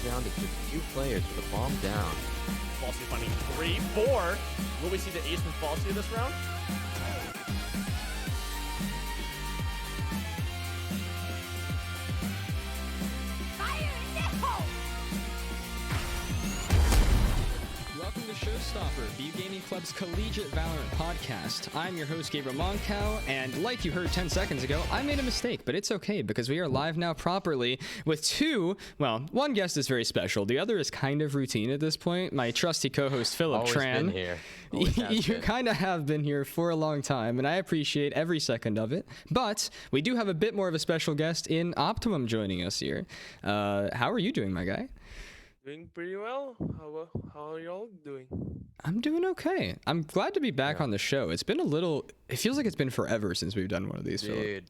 down to just 2 players with a bomb down. Falsey finding 3, 4. Will we see the ace from Falsey this round? Welcome to Showstopper, VU Gaming Club's collegiate Valorant podcast. I'm your host, Gabriel Moncau, and like you heard 10 seconds ago, I made a mistake, but it's okay because we are live now properly with one guest is very special. The other is kind of routine at this point. My trusty co-host, Phillip Tran. Been here. You kind of have been here for a long time, and I appreciate every second of it. But we do have a bit more of a special guest in Optimum joining us here. How are you doing, my guy? Doing pretty well. How are y'all doing? I'm doing okay. I'm glad to be back on the show. It feels like it's been forever since we've done one of these. Dude,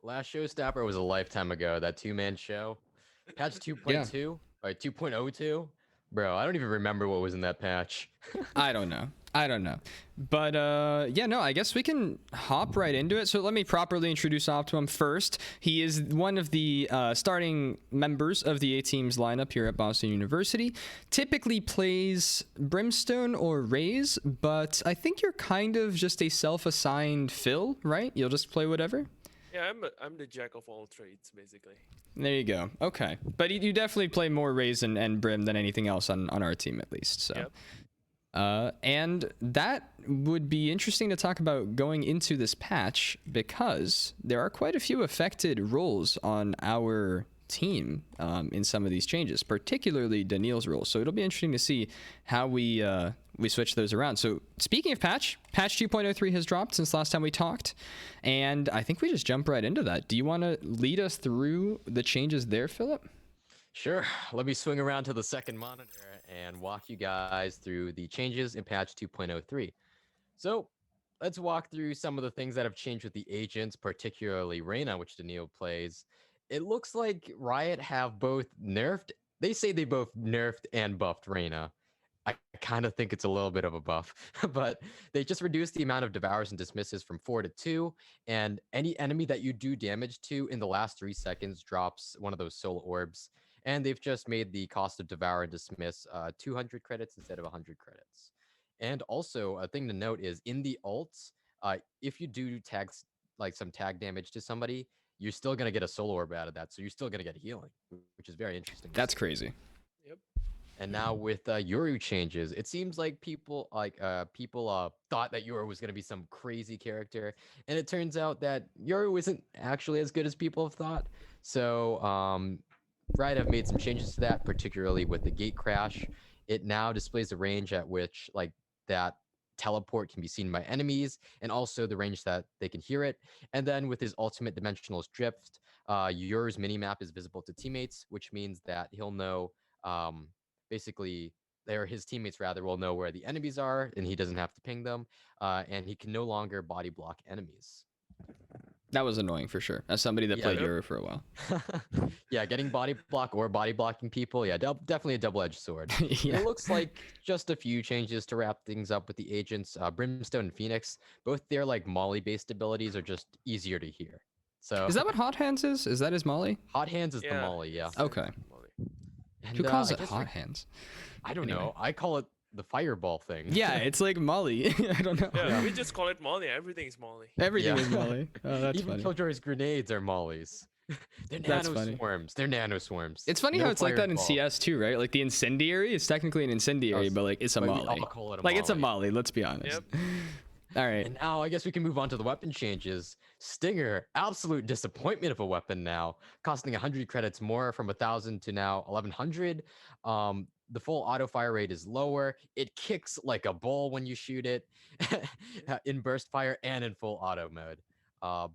last Showstopper was a lifetime ago. That 2-man show. Patch 2.2 or 2.02. Bro, I don't even remember what was in that patch. I don't know. But I guess we can hop right into it. So let me properly introduce Optimum first. He is one of the starting members of the A-Team's lineup here at Boston University. Typically plays Brimstone or Raze, but I think you're kind of just a self-assigned Phil, right? You'll just play whatever? Yeah, I'm the jack of all trades, basically. There you go. Okay. But you definitely play more Raze and Brim than anything else on our team, at least. So. Yep. And that would be interesting to talk about going into this patch because there are quite a few affected roles on our team in some of these changes, particularly Daniil's role. So it'll be interesting to see how we switch those around. So speaking of patch 2.03 has dropped since last time we talked, and I think we just jump right into that. Do you want to lead us through the changes there, Phillip? Sure. Let me swing around to the second monitor and walk you guys through the changes in patch 2.03. So let's walk through some of the things that have changed with the agents, particularly Reyna, which Daniil plays. It looks like Riot have both nerfed. They say they both nerfed and buffed Reyna. I kind of think it's a little bit of a buff, but they just reduced the amount of devours and dismisses from 4 to 2, and any enemy that you do damage to in the last 3 seconds drops one of those soul orbs. And they've just made the cost of devour and dismiss 200 credits instead of 100 credits. And also a thing to note is in the ults, if you do tags like some tag damage to somebody, you're still going to get a soul orb out of that. So you're still going to get healing, which is very interesting. That's crazy. Yep. And now with Yoru changes, it seems like people thought that Yoru was going to be some crazy character, and it turns out that Yoru isn't actually as good as people have thought. So Riot have made some changes to that, particularly with the gate crash. It now displays the range at which that teleport can be seen by enemies, and also the range that they can hear it. And then with his ultimate dimensional drift, Yoru's minimap is visible to teammates, which means that he'll know his teammates will know where the enemies are, and he doesn't have to ping them, and he can no longer body block enemies. That was annoying for sure, as somebody that played Yoru for a while. Yeah, getting body block or body blocking people, definitely a double-edged sword. Yeah. It looks like just a few changes to wrap things up with the agents. Brimstone and Phoenix, both their Molly-based abilities are just easier to hear. So is that what Hot Hands is? Is that his Molly? Hot Hands is the Molly, yeah. Okay. And, who calls it Hot Hands? I don't know. I call it the fireball thing. Yeah, it's like Molly. I don't know. Yeah, we just call it Molly. Everything is Molly. Everything is Molly. Oh, that's Even funny. Killjoy's grenades are Mollies. They're nanoswarms. They're nanoswarms. It's funny how it's like that in CS too, right? Like the incendiary is technically an incendiary, but it's a Molly. Call it a Molly. Molly. It's a Molly. Let's be honest. Yep. All right. And now I guess we can move on to the weapon changes. Stinger, absolute disappointment of a weapon now, costing 100 credits more from 1,000 to now 1,100. The full auto fire rate is lower. It kicks like a bull when you shoot it in burst fire and in full auto mode.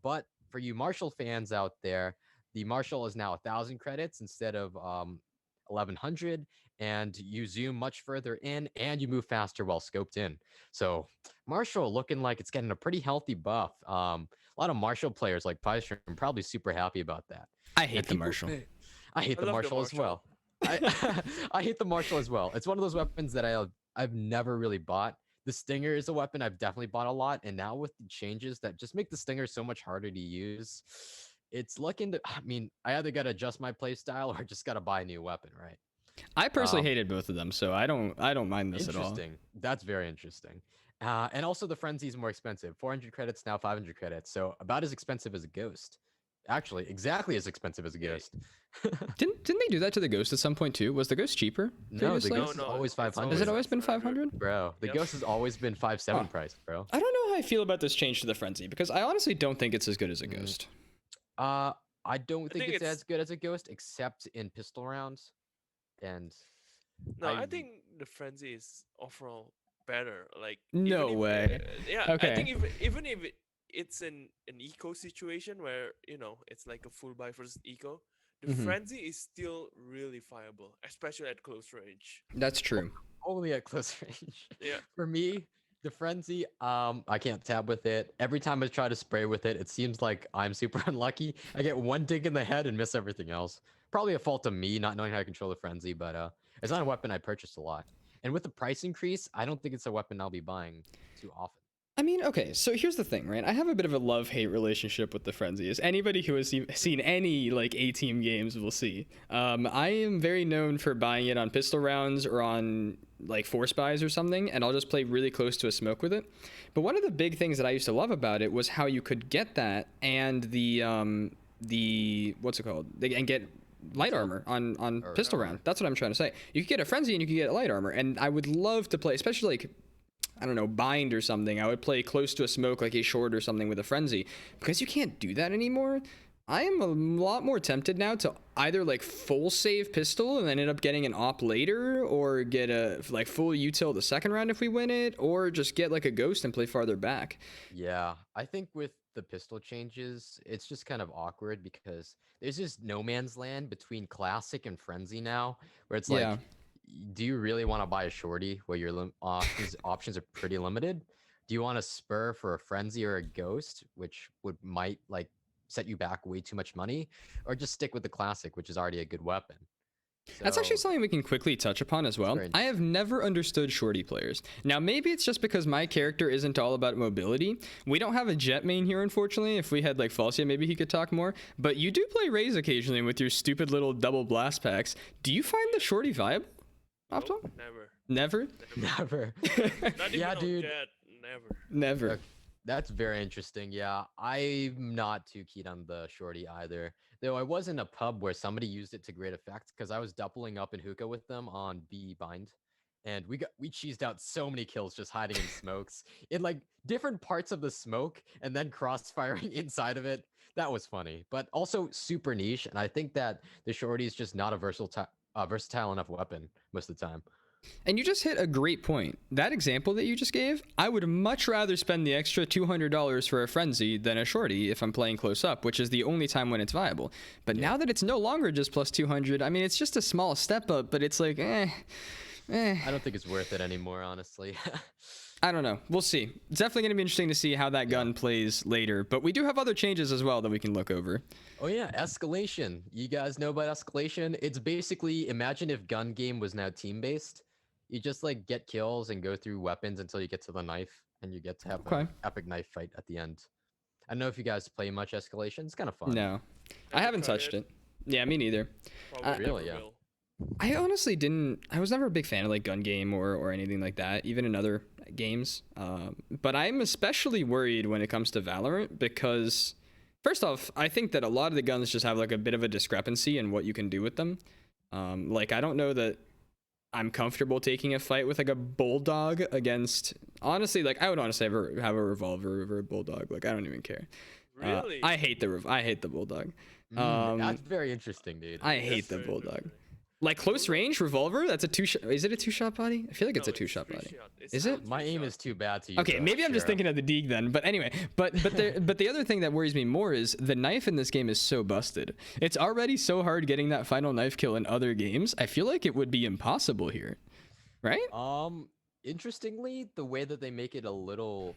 But for you Marshall fans out there, the Marshall is now 1,000 credits instead of 1,100, and you zoom much further in and you move faster while scoped in. So Marshall looking like it's getting a pretty healthy buff. A lot of Marshall players like Pystrom probably super happy about that. I hate the Marshall. I hate the Marshall as well. I hate the Marshall as well. It's one of those weapons that I've never really bought. The Stinger is a weapon I've definitely bought a lot, and now with the changes that just make the Stinger so much harder to use, it's looking to. I mean, I either gotta adjust my play style or just gotta buy a new weapon, right? I personally Um, hated both of them, so I don't mind this at all. Interesting. That's very interesting. And also the frenzy is more expensive. 400 credits now 500 credits. So about as expensive as a ghost. Actually, exactly as expensive as a Yeah. ghost. Didn't they do that to the Ghost at some point too? Was the Ghost cheaper No, the previously? ghost is always it's 500. Has it always always been 500. 500? Bro, the Yep. ghost has always been 5.7 Huh. price, bro. I don't know how I feel about this change to the Frenzy because I honestly don't think it's as good as a Mm. Ghost. I don't think think it's it's as good as a ghost, except in pistol rounds. And no. I I think the frenzy is overall better. Like No even if way. yeah, I think Okay. even if it's in an eco situation where it's like a full buy versus eco, the Mhm. frenzy is still really viable, especially at close range. That's true. only at close range. Yeah. For me, the frenzy, I can't tab with it. Every time I try to spray with it, it seems like I'm super unlucky. I get one dig in the head and miss everything else. Probably a fault of me not knowing how to control the frenzy, but it's not a weapon I purchased a lot. And with the price increase, I don't think it's a weapon I'll be buying too often. I mean, okay, so here's the thing, right? I have a bit of a love-hate relationship with the Frenzy. As anybody who has seen any like A-Team games will see. I am very known for buying it on pistol rounds or on like force buys or something, and I'll just play really close to a smoke with it. But one of the big things that I used to love about it was how you could get that and the what's it called? And get light armor on Or pistol armor. round. That's what I'm trying to say. You could get a Frenzy and you could get light armor, and I would love to play, especially like I don't know, bind or something. I would play close to a smoke like a short or something with a frenzy. Because you can't do that anymore, I am a lot more tempted now to either like full save pistol and then end up getting an op later, or get a like full util the second round if we win it, or just get like a ghost and play farther back. Yeah, I think with the pistol changes, it's just kind of awkward because there's just no man's land between classic and frenzy now, where it's Yeah. like, do you really want to buy a shorty where your options are pretty limited? Do you want a spur for a frenzy or a ghost, which might like set you back way too much money, or just stick with the classic, which is already a good weapon? That's actually So something we can quickly touch upon as well. very I have never understood shorty players. Now, maybe it's just because my character isn't all about mobility. We don't have a jet main here, unfortunately. If we had like Falsia, maybe he could talk more. But you do play Raze occasionally with your stupid little double blast packs. Do you find the shorty viable? Nope, Optimum? never. Never? never. Not even Yeah, on dude. Jet. Never. Never. Okay, that's very interesting. Yeah, I'm not too keen on the shorty either. Though I was in a pub where somebody used it to great effect because I was doubling up in hookah with them on B bind, and we cheesed out so many kills just hiding in smokes in like different parts of the smoke and then crossfiring inside of it. That was funny, but also super niche. And I think that the shorty is just not a versatile enough weapon most of the time. And you just hit a great point. That example that you just gave, I would much rather spend the extra $200 for a frenzy than a shorty if I'm playing close up, which is the only time when it's viable. But now that it's no longer just plus 200, I mean, it's just a small step up, but it's like, eh. I don't think it's worth it anymore, honestly. I don't know. We'll see. It's definitely going to be interesting to see how that gun plays later. But we do have other changes as well that we can look over. Oh yeah, Escalation. You guys know about Escalation? It's basically, imagine if gun game was now team based. You just like get kills and go through weapons until you get to the knife, and you get to have Okay. an epic knife fight at the end. I don't know if you guys play much Escalation. It's kind of fun. No, I Never haven't tried touched it. Yeah, me neither. Probably Really, never yeah. will. I honestly didn't. I was never a big fan of like gun game or anything like that, even in other games. But I'm especially worried when it comes to Valorant because, first off, I think that a lot of the guns just have like a bit of a discrepancy in what you can do with them. Like I don't know that I'm comfortable taking a fight with like a bulldog against. Honestly, like I would honestly have a revolver over a bulldog. Like I don't even care. Really? I hate the bulldog. That's very interesting, dude. I hate the very bulldog. interesting. Like close range revolver? That's a two-shot. Is it a two-shot body? I feel like it's No, a two-shot three body. shot. It's Is it? still My three aim shot. is too bad to use. Okay, maybe I'm just thinking of the Deeg then. But anyway, but the other thing that worries me more is the knife in this game is so busted. It's already so hard getting that final knife kill in other games. I feel like it would be impossible here, right? Interestingly, the way that they make it a little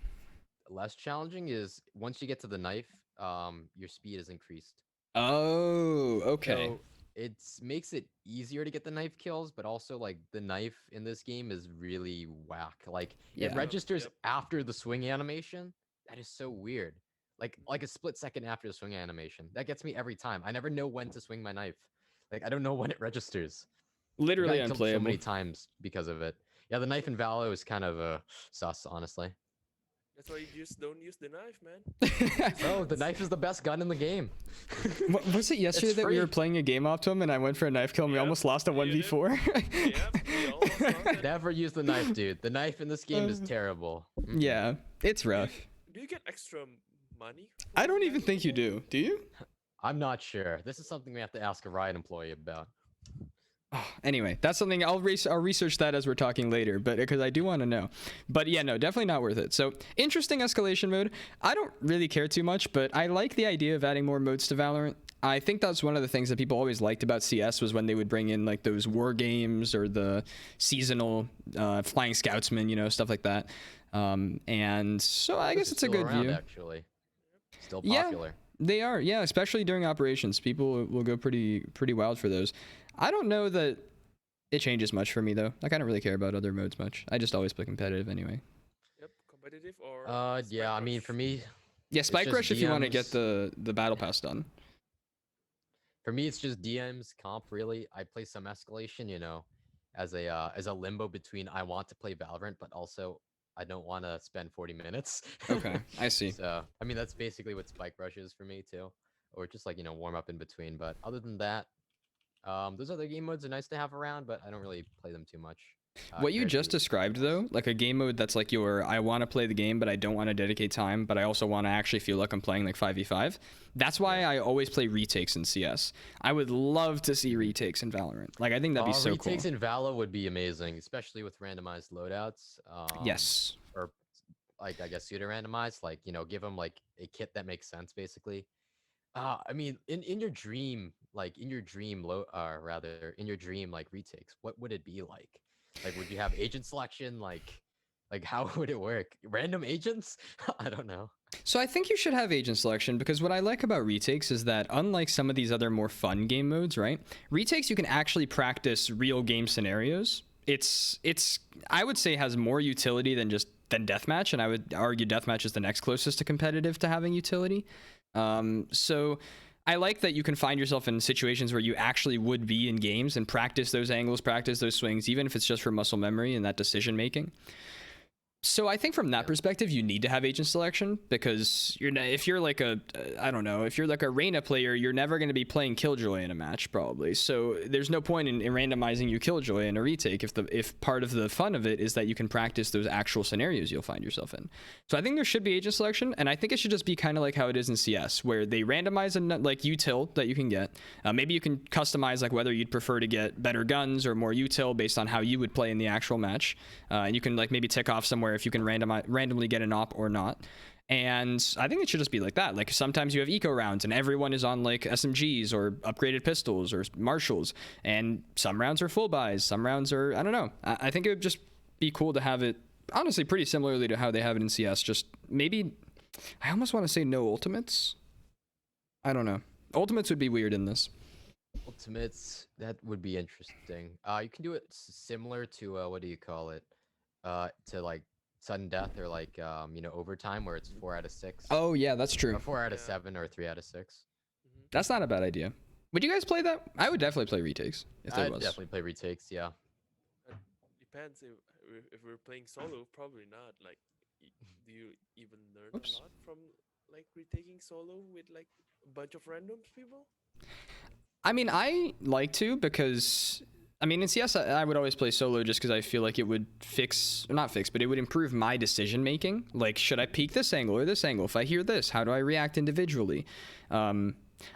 less challenging is once you get to the knife, your speed is increased. Oh, okay. So it makes it easier to get the knife kills, but also like the knife in this game is really whack. Like it Yeah. registers Yep. after the swing animation. That is so weird. Like a split second after the swing animation. That gets me every time. I never know when to swing my knife. Like I don't know when it registers. Literally gotten killed so unplayable. many times because of it. Yeah, the knife in Valo is kind of sus, honestly. That's why you just don't use the knife, man. Bro, the knife is the best gun in the game. Was it yesterday It's that we were free. playing a game Optimum and I went for a knife kill and we Yep, almost lost a you did. 1v4? Yep, we almost lost it. Never use the knife, dude. The knife in this game is terrible. Yeah, it's rough. Do you get extra money? I for don't the even knife think you before? do. Do you? I'm not sure. This is something we have to ask a Riot employee about. Oh, anyway, that's something I'll research that as we're talking later, but because I do want to know. But yeah, no, definitely not worth it. So interesting escalation mode. I don't really care too much, but I like the idea of adding more modes to Valorant. I think that's one of the things that people always liked about CS was when they would bring in like those war games or the seasonal flying scoutsmen, you know, stuff like that. And so I guess it's a Still good around, view. Actually, still Yeah. popular. They are, yeah, especially during operations. People will go pretty wild for those. I don't know that it changes much for me though. Like I don't really care about other modes much. I just always play competitive anyway. Yep, competitive or. Yeah. I mean, Spike for Rush? me, Yeah, Spike just Rush if you want to get DMs. the battle pass done. for me, it's just DMs comp. Really, I play some escalation. You know, as a limbo between I want to play Valorant, but also I don't want to spend 40 minutes. Okay, I see. So I mean, that's basically what Spike Rush is for me too, or just like warm up in between. But other than that, those other game modes are nice to have around, but I don't really play them too much. What you compared just to described everything though, else. like a game mode that's like your I want to play the game but I don't want to dedicate time, but I also want to actually feel like I'm playing like 5v5. That's why I always play retakes in CS. I would love to see retakes in Valorant. Like I think that'd be so cool. Retakes in Valo would be amazing, especially with randomized loadouts. Yes. Or like I guess pseudo randomized, like give them like a kit that makes sense, basically. I mean, in your dream, like in your dream rather in your dream like retakes, what would it be like? Like, would you have agent selection? Like how would it work? Random agents? I don't know. So I think you should have agent selection because what I like about retakes is that unlike some of these other more fun game modes, right? Retakes you can actually practice real game scenarios. It's I would say has more utility than deathmatch, and I would argue deathmatch is the next closest to competitive to having utility. So I like that you can find yourself in situations where you actually would be in games and practice those angles, practice those swings, even if it's just for muscle memory and that decision making. So I think from that perspective, you need to have agent selection because if you're like if you're like a Reyna player, you're never going to be playing Killjoy in a match probably. So there's no point in randomizing you Killjoy in a retake if part of the fun of it is that you can practice those actual scenarios you'll find yourself in. So I think there should be agent selection, and I think it should just be kind of like how it is in CS, where they randomize like util that you can get. Maybe you can customize like whether you'd prefer to get better guns or more util based on how you would play in the actual match, and you can like maybe tick off somewhere if you can randomly get an op or not. And I think it should just be like that. Like sometimes you have eco rounds and everyone is on like SMGs or upgraded pistols or marshals, and some rounds are full buys, some rounds are, I don't know. I think it would just be cool to have it honestly pretty similarly to how they have it in CS. Just maybe, I almost want to say no ultimates. I don't know. Ultimates would be weird in this. Ultimates, that would be interesting. You can do it similar to what do you call it? To like sudden death or like overtime where it's 4 out of 6. Oh yeah, that's true. Or 4 out of Yeah. 7 or 3 out of 6. Mhm. That's not a bad idea. Would you guys play that? I would definitely play retakes if there I'd was. definitely play retakes. Yeah. Depends if we're playing solo, probably not. Like, do you even learn Oops. a lot from like retaking solo with like a bunch of random people? I mean, I like to because, I mean, in CS, I would always play solo just because I feel like it would but it would improve my decision making. Like, should I peek this angle or this angle? If I hear this, how do I react individually?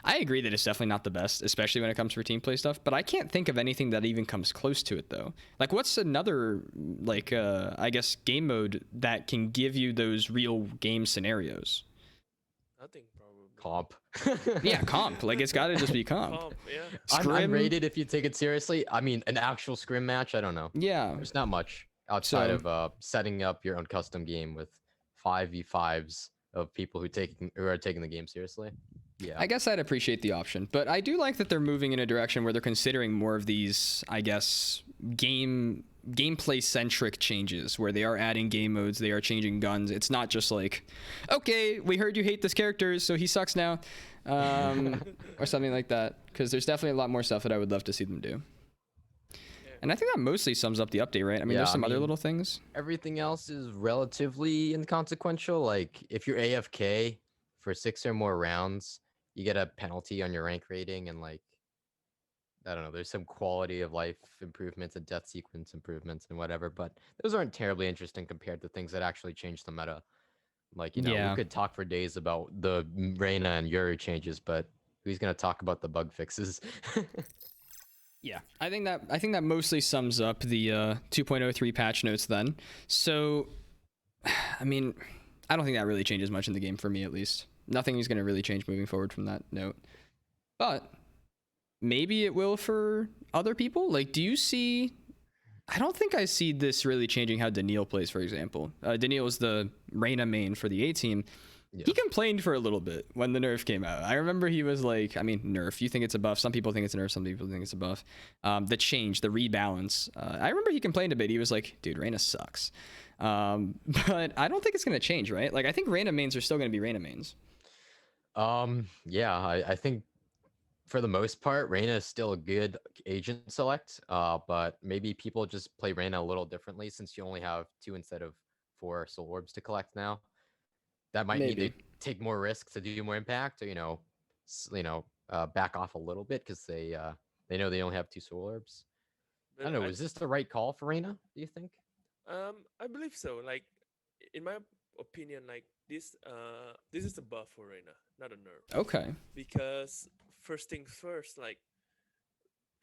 I agree that it's definitely not the best, especially when it comes for team play stuff, but I can't think of anything that even comes close to it, though. Like, what's another, like, I guess, game mode that can give you those real game scenarios? Nothing, probably. Comp. Yeah, comp. Like, it's got to just be comp. Yeah. I'm Scrim? rated if you take it seriously. I mean, an actual scrim match, I don't know. Yeah. There's not much outside So- of setting up your own custom game with 5v5s of people who are taking the game seriously. Yeah. I guess I'd appreciate the option, but I do like that they're moving in a direction where they're considering more of these, I guess, gameplay centric changes where they are adding game modes, they are changing guns. It's not just like, okay, we heard you hate this character, so he sucks now, or something like that. Because there's definitely a lot more stuff that I would love to see them do. And I think that mostly sums up the update, right? I mean, Yeah, there's I some other mean, little things. Everything else is relatively inconsequential. Like if you're AFK for 6 or more rounds, you get a penalty on your rank rating, and like I don't know, there's some quality of life improvements and death sequence improvements and whatever, but those aren't terribly interesting compared to things that actually change the meta. Like, we Yeah. could talk for days about the Reyna and Yuri changes, but who's gonna talk about the bug fixes? Yeah, I think that mostly sums up the 2.03 patch notes then. So, I mean, I don't think that really changes much in the game for me, at least. Nothing is going to really change moving forward from that note. But maybe it will for other people. Like, do you see? I don't think I see this really changing how Daniil plays, for example. Daniil is the Reyna main for the A team. Yeah. He complained for a little bit when the nerf came out. I remember he was like, I mean, nerf, you think it's a buff. Some people think it's a nerf. Some people think it's a buff. The change, the rebalance. I remember he complained a bit. He was like, dude, Reyna sucks. But I don't think it's going to change, right? Like, I think Reyna mains are still going to be Reyna mains. Yeah, I think for the most part, Reyna is still a good agent select. But maybe people just play Reyna a little differently since you only have 2 instead of 4 soul orbs to collect now. That might mean Maybe. they take more risks to do more impact, or back off a little bit because they know they only have 2 soul orbs. I But don't know. Is this the right call for Reyna? Do you think? I believe so. Like, in my opinion, like this is a buff for Reyna, not a nerf. Okay. Because first things first, like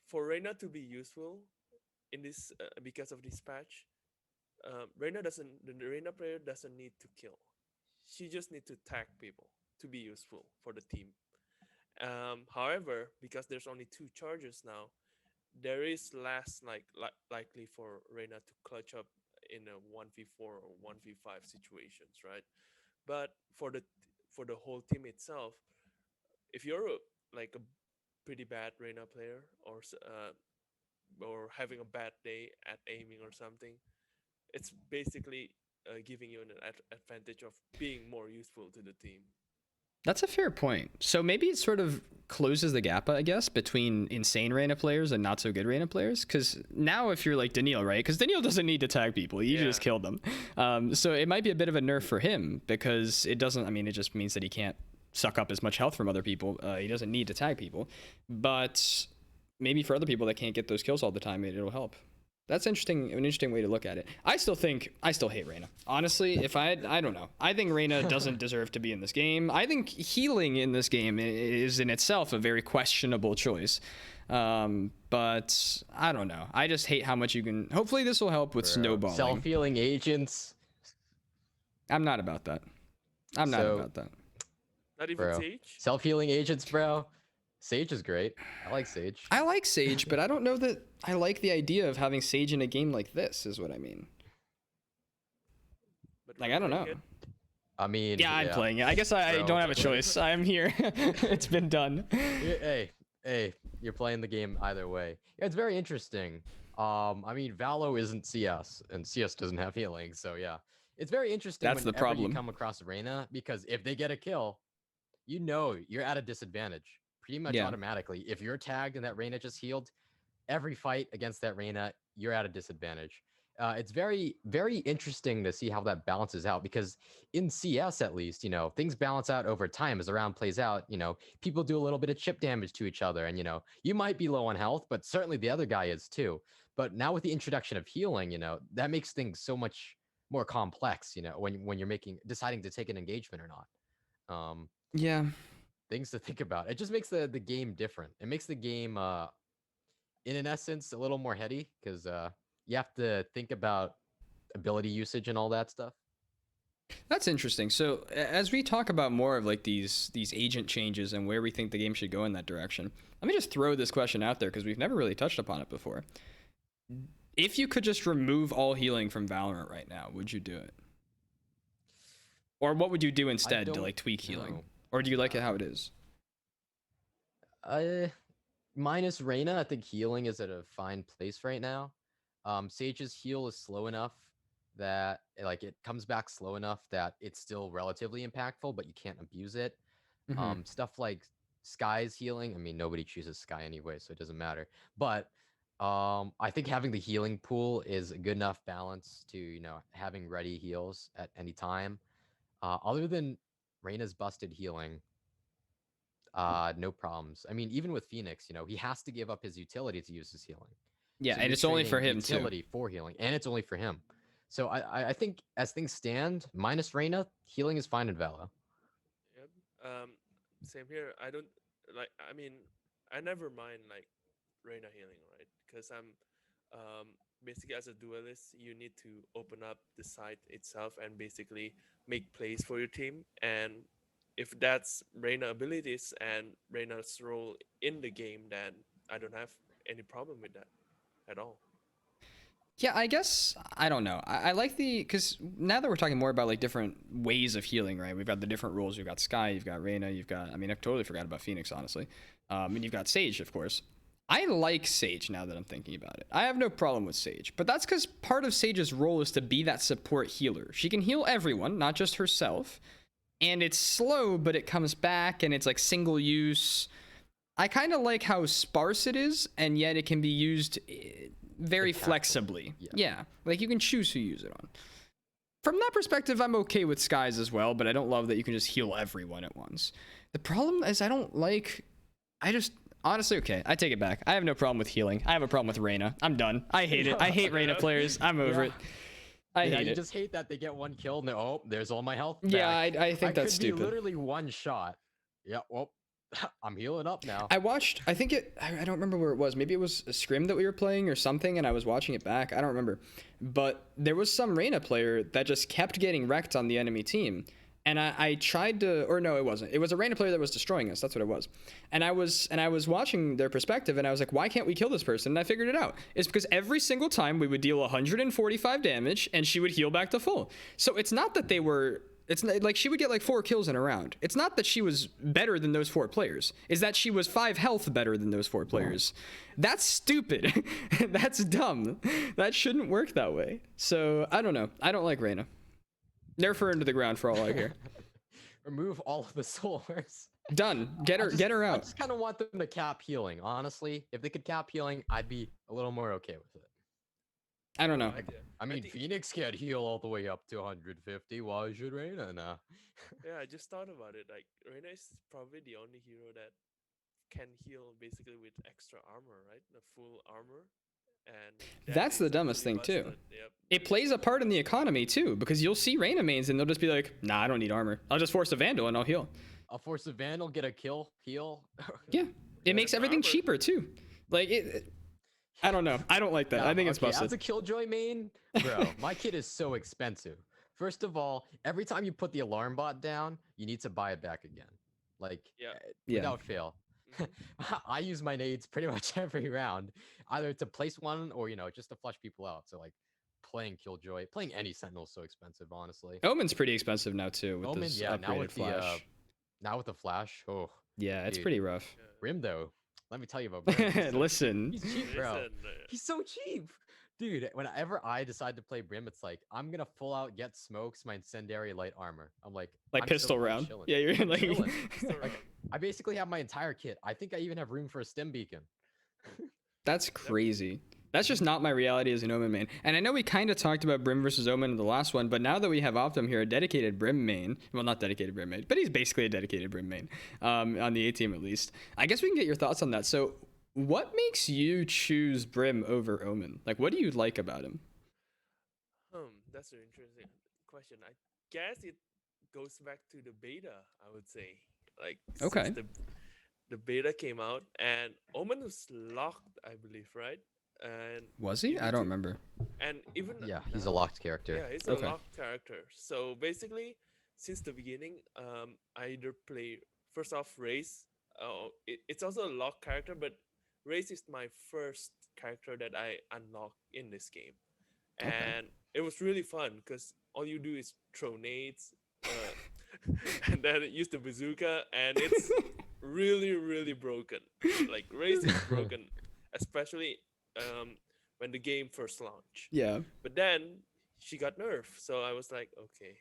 for Reyna to be useful in this because of this patch, the Reyna player doesn't need to kill. She just needs to tag people to be useful for the team. However, because there's only 2 charges now, there is less likely for Reyna to clutch up in a 1v4 or 1v5 situations, right? But for the whole team itself, if you're like a pretty bad Reyna player or having a bad day at aiming or something, it's basically giving you an advantage of being more useful to the team. That's a fair point. So maybe it sort of closes the gap, I guess, between insane Reyna players and not so good Reyna players. Because now if you're like Daniil, right? Because Daniil doesn't need to tag people. He just killed them. So it might be a bit of a nerf for him because it doesn't, I mean, it just means that he can't suck up as much health from other people. He doesn't need to tag people. But maybe for other people that can't get those kills all the time, it'll help. That's an interesting way to look at it. I still hate Reyna. Honestly, if I don't know. I think Reyna doesn't deserve to be in this game. I think healing in this game is in itself a very questionable choice. But I don't know. I just hate how much you can. Hopefully this will help with snowballing. Self-healing agents. I'm not about that. I'm not about that. Not even Sage? Self-healing agents, bro. Sage is great. I like Sage. I like Sage, but I don't know that I like the idea of having Sage in a game like this, is what I mean. But Like, I don't know. I mean, yeah, I'm playing it. I guess I don't have a choice. I'm here. It's been done. Hey, you're playing the game either way. Yeah, it's very interesting. I mean, Valo isn't CS, and CS doesn't have healing, so yeah. It's very interesting That's the whenever problem. you come across Reyna, because if they get a kill, you're at a disadvantage. Pretty much automatically. If you're tagged and that Reyna just healed, every fight against that Reyna, you're at a disadvantage. It's very, very interesting to see how that balances out, because in CS, at least, things balance out over time as the round plays out. People do a little bit of chip damage to each other, and you might be low on health, but certainly the other guy is too. But now with the introduction of healing, that makes things so much more complex. When you're deciding to take an engagement or not. Yeah. Things to think about. It just makes the game different. It makes the game, in an essence, a little more heady, because you have to think about ability usage and all that stuff. That's interesting. So as we talk about more of like these agent changes and where we think the game should go in that direction, let me just throw this question out there because we've never really touched upon it before. If you could just remove all healing from Valorant right now, would you do it? Or what would you do instead to like tweak healing? Or do you like it how it is? Minus Reyna, I think healing is at a fine place right now. Sage's heal is slow enough that it comes back slow enough that it's still relatively impactful, but you can't abuse it. Stuff like Sky's healing, I mean, nobody chooses Sky anyway, so it doesn't matter. But I think having the healing pool is a good enough balance to, having ready heals at any time. Other than Reyna's busted healing, no problems. I mean, even with Phoenix, he has to give up his utility to use his healing. Yeah, So and you're it's only for trading him too. utility for healing, and it's only for him. So I think as things stand, minus Reyna, healing is fine in Valo. Yep. Same here. I don't like. I mean, I never mind like Reina healing, right? Because basically as a duelist, you need to open up the site itself and basically make plays for your team. And if that's Reina abilities and Reina's role in the game, then I don't have any problem with that at all. Yeah, I guess I don't know. I like because now that we're talking more about like different ways of healing, right? We've got the different rules. You've got Sky, you've got Reyna, you've got. I mean, I totally forgot about Phoenix, honestly. And you've got Sage, of course. I like Sage now that I'm thinking about it. I have no problem with Sage, but that's because part of Sage's role is to be that support healer. She can heal everyone, not just herself. And it's slow, but it comes back, and it's like single use. I kind of like how sparse it is, and yet it can be used very Impactful. flexibly. Yeah. Yeah, like you can choose who you use it on. From that perspective, I'm okay with Skies as well, but I don't love that you can just heal everyone at once. The problem is honestly, okay, I take it back. I have no problem with healing. I have a problem with Reyna. I'm done. I hate it. I hate Reyna players. I'm over it. I hate you it. just hate that they get one kill and there's all my health. Yeah, back. I think that's could be stupid. literally one shot. Yeah, well, I'm healing up now. I don't remember where it was. Maybe it was a scrim that we were playing or something, and I was watching it back. I don't remember. But there was some Reyna player that just kept getting wrecked on the enemy team. And I tried to, or no, it wasn't. It was a Reyna player that was destroying us. That's what it was. And I was watching their perspective, and I was like, why can't we kill this person? And I figured it out. It's because every single time we would deal 145 damage, and she would heal back to full. So it's not that it's like she would get like 4 kills in a round. It's not that she was better than those 4 players. It's that she was 5 health better than those 4 players. That's stupid. That's dumb. That shouldn't work that way. So I don't know. I don't like Reyna. Nerf her into the ground for all I care. Remove all of the soars. Done. Get her I out. just kind of want them to cap healing. Honestly, if they could cap healing, I'd be a little more okay with it. I don't know. I mean, Phoenix can't heal all the way up to 150. Why should Reyna now? Yeah, I just thought about it. Like Reina is probably the only hero that can heal basically with extra armor, right? The full armor. And That's the is dumbest really thing too. busted. Yep. It plays a part in the economy too, because you'll see Reyna mains and they'll just be like, nah, I don't need armor. I'll just force a Vandal and I'll heal. I'll force a Vandal, get a kill, heal. Yeah. It makes everything armor. cheaper too. Like I don't know. I don't like that. I think it's busted. As a Killjoy main, bro, my kit is so expensive. First of all, every time you put the alarm bot down, you need to buy it back again. Like, without fail. I use my nades pretty much every round, either to place one or, just to flush people out. So, like, playing Killjoy, playing any Sentinel is so expensive, honestly. Omen's pretty expensive now, too, with Omen, this now upgraded with flash. now with the flash, oh. Yeah, it's dude. pretty rough. Brim, though, let me tell you about Brim. Listen. He's cheap, bro. Listen, He's so cheap. Dude, whenever I decide to play Brim, it's like, I'm going to full out get smokes, my incendiary light armor. I'm like I'm pistol chilling, round. chilling. Yeah, you're like... Chilling. Pistol round. I basically have my entire kit. I think I even have room for a stim beacon. That's crazy. That's just not my reality as an Omen main. And I know we kind of talked about Brim versus Omen in the last one, but now that we have Optimum here, a dedicated Brim main, well, not dedicated Brim main, but he's basically a dedicated Brim main, on the A team at least. I guess we can get your thoughts on that. So what makes you choose Brim over Omen? Like, what do you like about him? That's an interesting question. I guess it goes back to the beta, I would say. Like, Okay. since the beta came out, and Omen was locked, I believe, right? And Was he? I don't remember. And even Yeah, he's a now- locked character. Yeah, he's Okay. a locked character. So basically, since the beginning, I either play first off Race. It's also a locked character, but Race is my first character that I unlocked in this game, and it was really fun because all you do is throw nades, and then use the bazooka, and it's really, really broken. Like Race is broken, especially when the game first launched. Yeah. But then she got nerfed, so I was like, okay,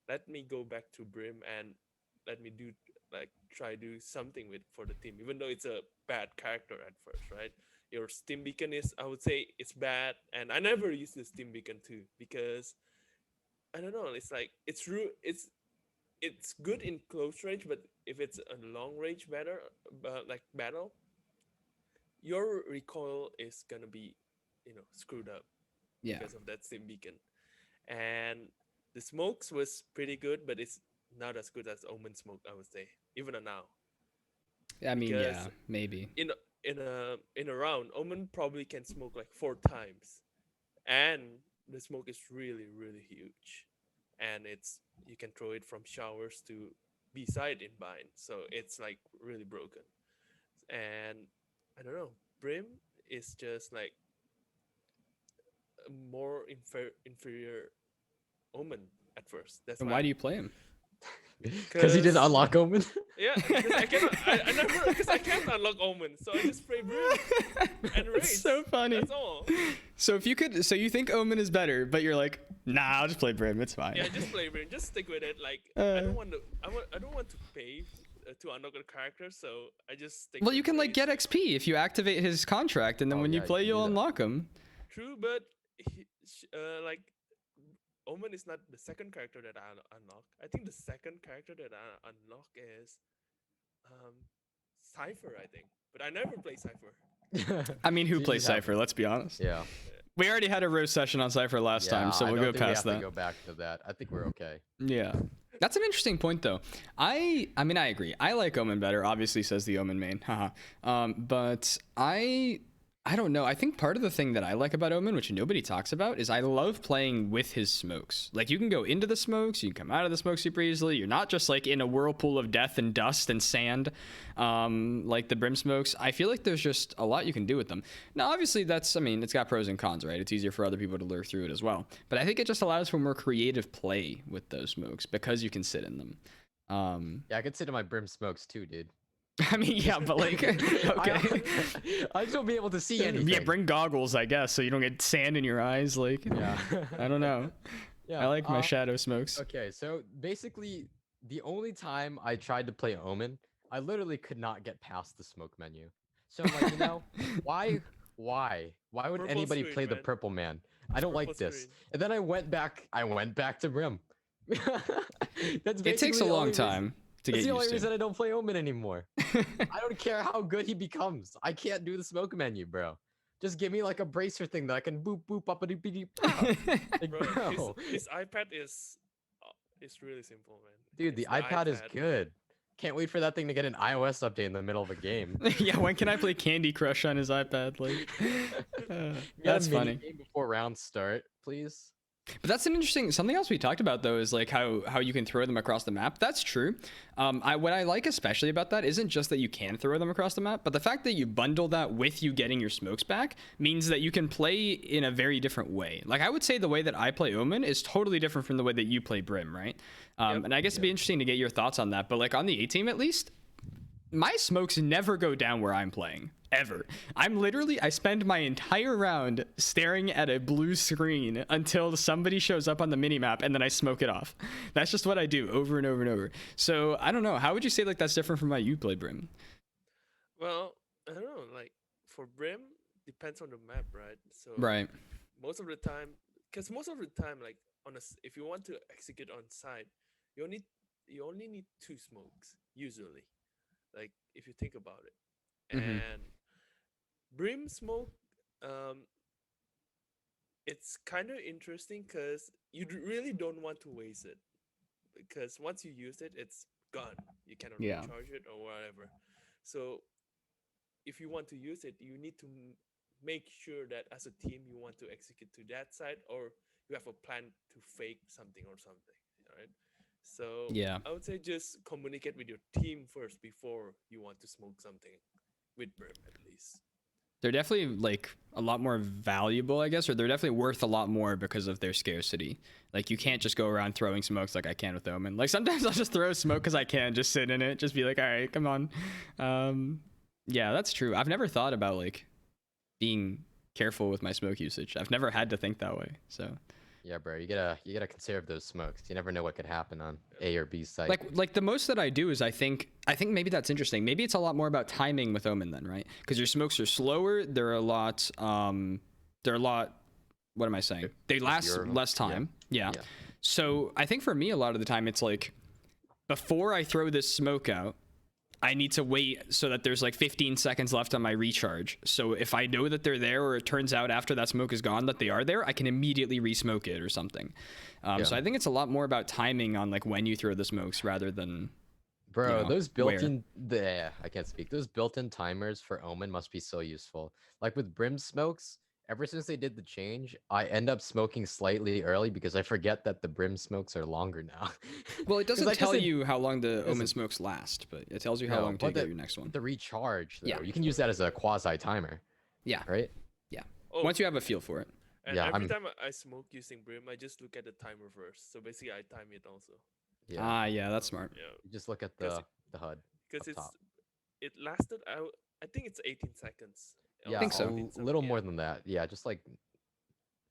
let me go back to Brim and let me try do something for the team, even though it's a bad character at first, right? Your Steam Beacon is, I would say, it's bad, and I never use the Steam Beacon too because I don't know. It's like it's good in close range, but if it's a long range battle, your recoil is gonna be, screwed up Yeah. because of that Steam Beacon. And the smokes was pretty good, but it's not as good as Omen smoke, I would say, even now. I mean, Because yeah, maybe. in a round, Omen probably can smoke like 4 times, and the smoke is really really huge, and you can throw it from showers to beside in bind, so it's like really broken. And I don't know, Brim is just like a more inferior Omen at first. That's And why. why do you play him? Because he didn't unlock Omen. Yeah, because I cannot. I never because I can't unlock Omen, so I just play Brim and race. It's so funny. That's all. So if you could, so you think Omen is better, but you're like, nah, I'll just play Brim. It's fine. Yeah, just play Brim. Just stick with it. Like I don't want to. I don't want to pay to unlock a character, so I just stick. Well, with you can like race. get XP if you activate his contract, and then Oh, when you yeah, play, you can do you'll that. unlock him. True, but like Omen is not the second character that I unlock. I think the second character that I unlock is Cypher, I think. But I never play Cypher. I mean, who You plays just have Cypher? Let's be honest. Yeah. We already had a roast session on Cypher last time, so I we'll don't go think we past have that. To go back to that. I think we're okay. Yeah. That's an interesting point, though. I mean, I agree. I like Omen better, obviously, says the Omen main. Haha. But I don't know. I think part of the thing that I like about Omen, which nobody talks about, is I love playing with his smokes. Like, you can go into the smokes, you can come out of the smoke super easily. You're not just like in a whirlpool of death and dust and sand, like the Brim smokes. I feel like there's just a lot you can do with them. Now, obviously, it's got pros and cons, right? It's easier for other people to lure through it as well. But I think it just allows for more creative play with those smokes because you can sit in them. Yeah, I could sit in my Brim smokes too, dude. I mean, yeah, but like, okay. I just won't be able to see anything. Yeah, bring goggles, I guess, so you don't get sand in your eyes. Like, Yeah. I don't know. Yeah. I like my shadow smokes. Okay, so basically, the only time I tried to play Omen, I literally could not get past the smoke menu. So I'm like, why would Purple anybody screen, play the man. purple man? I don't like Purple this. screen. And then I went back to Brim. That's It takes basically a the long only reason- time to That's get the only used reason to. I don't play Omen anymore. I don't care how good he becomes. I can't do the smoke menu, bro. Just give me like a bracer thing that I can boop boop up a doop doop. Like, Bro, bro. his iPad is really simple, man. Dude, the It's iPad is good. Can't wait for that thing to get an iOS update in the middle of a game. Yeah, when can I play Candy Crush on his iPad? Like, Get that's a mini funny. game before rounds start, please. But that's an interesting something else we talked about though is like how you can throw them across the map. That's true. What I like especially about that isn't just that you can throw them across the map, but the fact that you bundle that with you getting your smokes back means that you can play in a very different way. Like I would say the way that I play Omen is totally different from the way that you play Brim, right? And I guess it'd be interesting to get your thoughts on that. But like on the A team at least, my smokes never go down where I'm playing. Ever. I spend my entire round staring at a blue screen until somebody shows up on the minimap and then I smoke it off. That's just what I do over and over and over. So I don't know. How would you say like that's different from how you play Brim? Well, I don't know. Like for Brim, depends on the map, right? So Right. most of the time, like if you want to execute on site, you only need 2 smokes usually. Like if you think about it, Mhm. and Brim smoke, it's kind of interesting because you really don't want to waste it, because once you use it, it's gone. You cannot Yeah. recharge it or whatever. So if you want to use it, you need to make sure that as a team you want to execute to that side, or you have a plan to fake something or something. All right. So Yeah. I would say just communicate with your team first before you want to smoke something with Brim at least. They're definitely like a lot more valuable, I guess, or they're definitely worth a lot more because of their scarcity. Like you can't just go around throwing smokes like I can with Omen. Like sometimes I'll just throw smoke because I can, just sit in it, just be like, all right, come on. Yeah, that's true. I've never thought about like being careful with my smoke usage. I've never had to think that way. So Yeah, bro, you gotta conserve those smokes. You never know what could happen on A or B site. Like the most that I do is I think maybe that's interesting. Maybe it's a lot more about timing with Omen then, right? Because your smokes are slower. They're a lot. What am I saying? They last You're- less time. Yeah. Yeah. So I think for me, a lot of the time, it's like before I throw this smoke out, I need to wait so that there's like 15 seconds left on my recharge. So if I know that they're there, or it turns out after that smoke is gone that they are there, I can immediately resmoke it or something. So I think it's a lot more about timing on like when you throw the smokes rather than. Bro, you know, those where. built-in I can't speak. Those built-in timers for Omen must be so useful. Like with Brim smokes, ever since they did the change, I end up smoking slightly early because I forget that the Brim smokes are longer now. Well, it 'Cause doesn't I guess tell it- you how long the Omen doesn't- smokes last, but it tells you how No, long to but get your next one. the recharge though, Yeah. you can use that as a quasi timer, Yeah. right? Oh, Once you have a feel for it. and Yeah, every I'm- time I smoke using Brim, I just look at the timer first. So basically, I time it also. Yeah. Yeah, that's smart. Yeah, You just look at 'cause the HUD. because Up it's top. it lasted. I think it's 18 seconds. Yeah, think so. a 17 little yeah. more than that. Yeah, just like I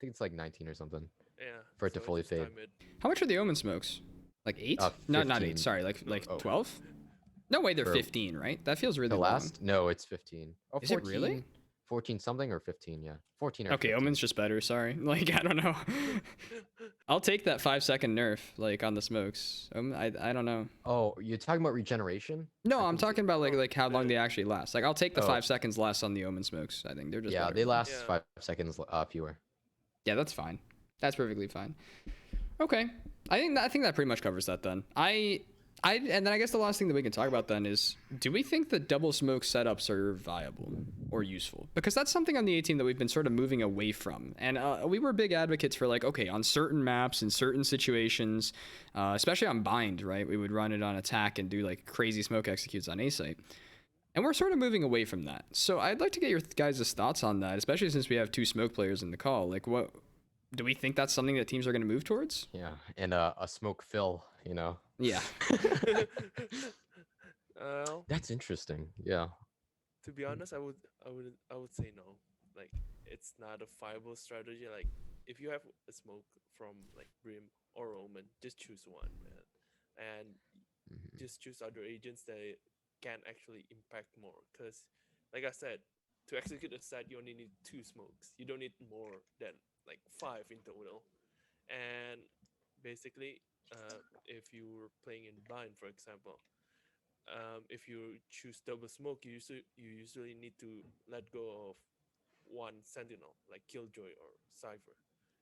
think it's like 19 or something. Yeah. for it to so I fully just fade. time it. How much are the Omen smokes? Like 8? Uh, No, not 15. 8. Sorry, like Oh. 12? No way, they're For- 15, right? That feels really The long. last? No, it's 15. Oh, Is it really? 14 14 something or 15, yeah. 14 or Okay, 15. Omen's just better. Sorry, like I don't know. I'll take that 5-second nerf, like on the smokes. I don't know. Oh, you're talking about regeneration? No, I I'm think talking about Oh, like how long the- they actually last. Like I'll take the Oh. 5 seconds less on the Omen smokes. I think they're just Yeah, better. they last Yeah. 5 seconds fewer. Yeah, that's fine. That's perfectly fine. Okay, I think that pretty much covers that then. And then I guess the last thing that we can talk about then is, do we think that double smoke setups are viable or useful? Because that's something on the 18 that we've been sort of moving away from. And we were big advocates for like, okay, on certain maps, in certain situations, especially on bind, right? We would run it on attack and do like crazy smoke executes on A site. And we're sort of moving away from that. So I'd like to get your guys' thoughts on that, especially since we have 2 smoke players in the call. Like, what do we think that's something that teams are going to move towards? Yeah, and a smoke fill, you know. Yeah. That's interesting. Yeah. To be honest, I would say no. Like, it's not a viable strategy. Like, if you have a smoke from like Brim or Omen, just choose one, man, and Mhm. just choose other agents that can actually impact more. Because, like I said, to execute a set, you only need 2 smokes. You don't need more than like 5 in total. And basically, if you're playing in bind, for example, if you choose double smoke, you usually need to let go of one sentinel, like Killjoy or Cypher.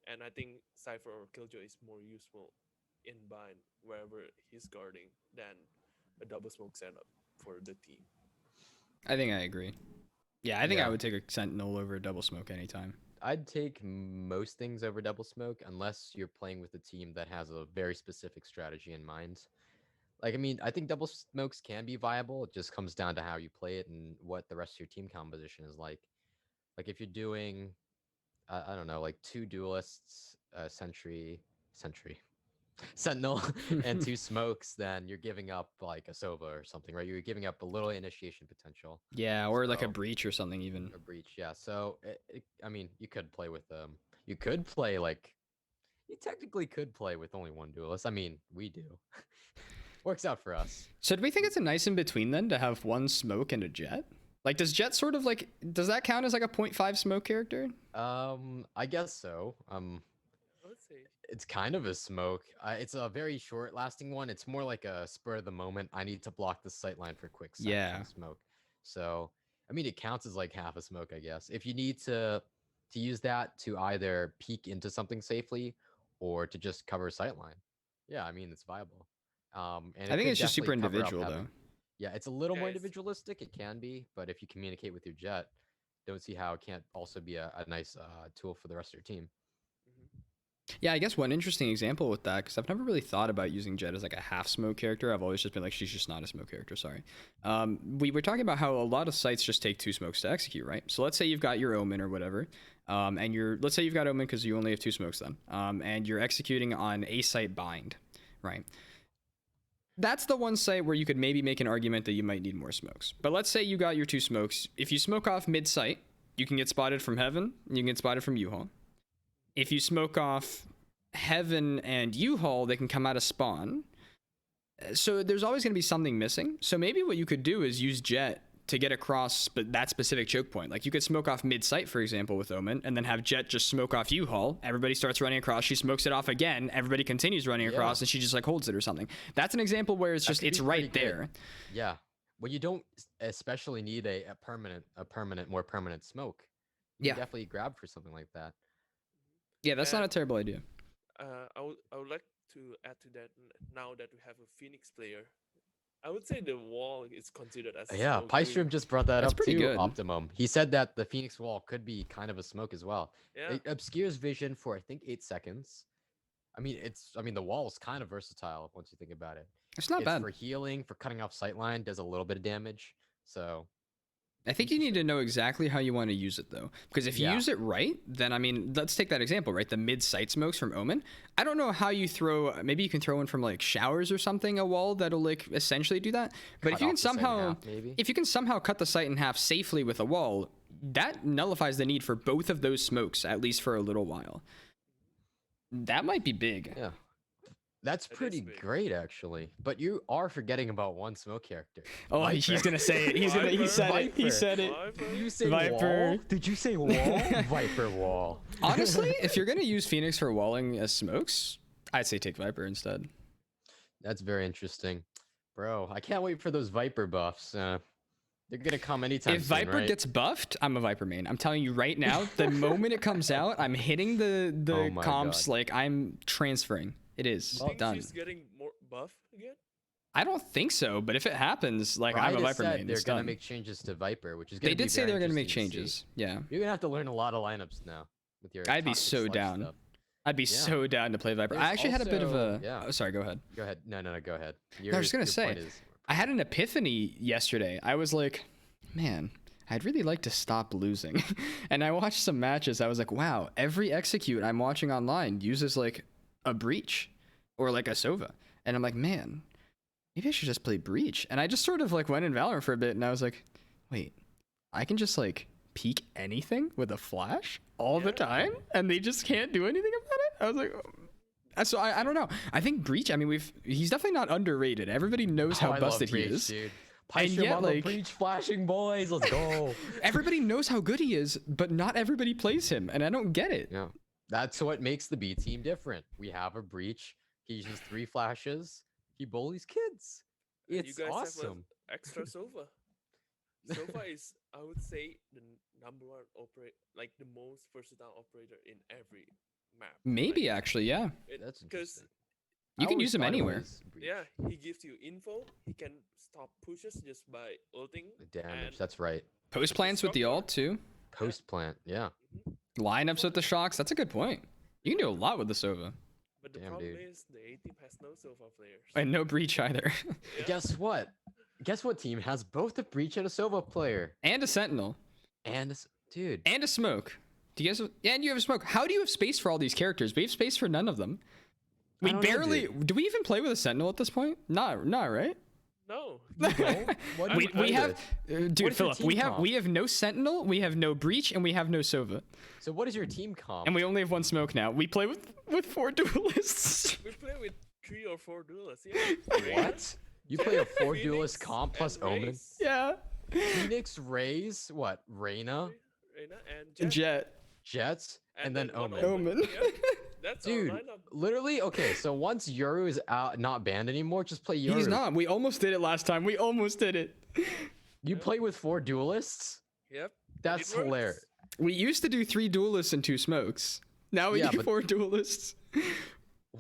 And I think Cypher or Killjoy is more useful in bind wherever he's guarding than a double smoke setup for the team. I think I agree. Yeah, I think I Yeah. would take a sentinel over a double smoke anytime. I'd take most things over double smoke unless you're playing with a team that has a very specific strategy in mind. Like, I mean, I think double smokes can be viable. It just comes down to how you play it and what the rest of your team composition is like. Like, if you're doing, I don't know, like 2 duelists, sentry, sentinel, and 2 smokes, then you're giving up like a Sova or something, right? You're giving up a little initiation potential. Yeah, or like a So- breach or something even. A breach, yeah. So, I mean, you could play with you could play like, you technically could play with only 1 duelist. I mean, we do. Works out for us. So do we think it's a nice in between then to have 1 smoke and a jet? Like, does jet sort of like, does that count as like a 0.5 smoke character? I guess so. Let's say It's kind of a smoke. It's a very short-lasting one. It's more like a spur of the moment. I need to block the sightline for quick section Yeah. smoke. So, I mean, it counts as like half a smoke, I guess. If you need to use that to either peek into something safely or to just cover sightline, yeah, I mean, it's viable. And I it think could it's just super definitely cover up individual having- though. Yeah, it's a little Yeah, more it's- individualistic. It can be, but if you communicate with your jet, don't see how it can't also be a nice tool for the rest of your team. Yeah, I guess one interesting example with that, because I've never really thought about using Jet as like a half smoke character. I've always just been like, she's just not a smoke character. Sorry. We were talking about how a lot of sites just take 2 smokes to execute, right? So let's say you've got your Omen or whatever, and let's say you've got Omen because you only have 2 smokes then, and you're executing on a site bind, right? That's the one site where you could maybe make an argument that you might need more smokes. But let's say you got your 2 smokes. If you smoke off mid site, you can get spotted from heaven, and you can get spotted from U-Haul. If you smoke off Heaven and U-Haul, they can come out of spawn. So there's always going to be something missing. So maybe what you could do is use Jet to get across that specific choke point. Like you could smoke off mid-site, for example, with Omen, and then have Jet just smoke off U-Haul. Everybody starts running across. She smokes it off again. Everybody continues running across, and she just like holds it or something. That's an example where it's it's right there. Yeah. Well, you don't especially need a more permanent smoke. You can definitely grab for something like that. Yeah, that's not a terrible idea. I would like to add to that now that we have a Phoenix player. I would say the wall is considered as Pystrom just brought that up pretty too. good. Optimum. He said that the Phoenix wall could be kind of a smoke as well. Yeah. It obscures vision for I think 8 seconds. I mean, the wall is kind of versatile once you think about it. It's not bad. For healing, for cutting off sightline, does a little bit of damage. So I think you need to know exactly how you want to use it, though. Because if you use it right, then, I mean, let's take that example, right? The mid-sight smokes from Omen. I don't know how you throw... Maybe you can throw in from, like, showers or something, a wall that'll, like, essentially do that. But if you can somehow... If you can somehow cut the sight in half safely with a wall, that nullifies the need for both of those smokes, at least for a little while. That might be big. Yeah. That's pretty great, actually. But you are forgetting about one smoke character. Oh, Viper. he's gonna say it. He said it. He said it. Did you say Viper. wall? Did you say wall? Viper wall. Honestly, if you're gonna use Phoenix for walling as smokes, I'd say take Viper instead. That's very interesting, bro. I can't wait for those Viper buffs. They're gonna come anytime. If soon, Viper right? gets buffed, I'm a Viper main. I'm telling you right now. The moment it comes out, I'm hitting the my comps God. like I'm transferring. It is done. She's getting more buff again? I don't think so, but if it happens, like I'm a Viper main. They're It's gonna done. make changes to Viper, which is gonna They be did say very they were gonna make interesting to see. changes. Yeah, You're gonna have to learn a lot of lineups now with your. I'd be toxic so sludge down. stuff. I'd be so down to play Viper. I There's actually had a bit of a. also- Oh, sorry, go ahead. Go ahead. No, go ahead. I was just gonna your say, point is- I had an epiphany yesterday. I was like, man, I'd really like to stop losing. And I watched some matches. I was like, wow, every execute I'm watching online uses like a breach or like a Sova. And I'm like, man, maybe I should just play breach. And I just sort of like went in Valorant for a bit and I was like, wait, I can just like peek anything with a flash all the time and they just can't do anything about it? I was like, so I don't know. I think breach, I mean, he's definitely not underrated. Everybody knows how I love busted Breach, he is. Dude. And Pystrom yet, on the like- Breach flashing boys. Let's go. Everybody knows how good he is, but not everybody plays him, and I don't get it. Yeah. That's what makes the B team different. We have a Breach. He uses 3 flashes. He bullies kids. And It's you guys awesome. have an extra Sova. Sova is, I would say, the number one operator, like the most versatile operator in every map. Maybe actually, yeah. That's because interesting. You I can always use him thought it anywhere. was Breach. yeah, he gives you info. He can stop pushes just by ulting. The damage. and- That's right. Post plants with the ult too. Post plant. Yeah. Lineups with the shocks. That's a good point. You can do a lot with the Sova. But the Damn, problem dude. is the A team has no Sova players. And no breach either. Yeah. Guess what? Guess what team has both a Breach and a Sova player? And a sentinel. And dude. And a smoke. Do you guys and you have a smoke. How do you have space for all these characters? We have space for none of them. We don't know, barely dude. do we even play with a sentinel at this point? Not right? No. What do we you play have with? dude, What is your Phillip, we team have comp? no sentinel, we have no breach, and we have no Sova. So what is your team comp? And we only have one smoke now. We play with 4 duelists. We play with 3 or 4 duelists. Yeah. What? You play a 4 Phoenix duelist comp plus and Omen? Raze. Yeah. Phoenix, Raze, what? Reyna, Reyna and Jet. Jet. Jets, and then one Omen. Omen. Yeah, that's Dude, our lineup. literally, okay, so once Yoru is out, not banned anymore, just play Yoru. He's not. We almost did it last time. We almost did it. You play with 4 duelists? Yep. That's it works. hilarious. We used to do 3 duelists and 2 smokes. Now we Yeah, do but- 4 duelists.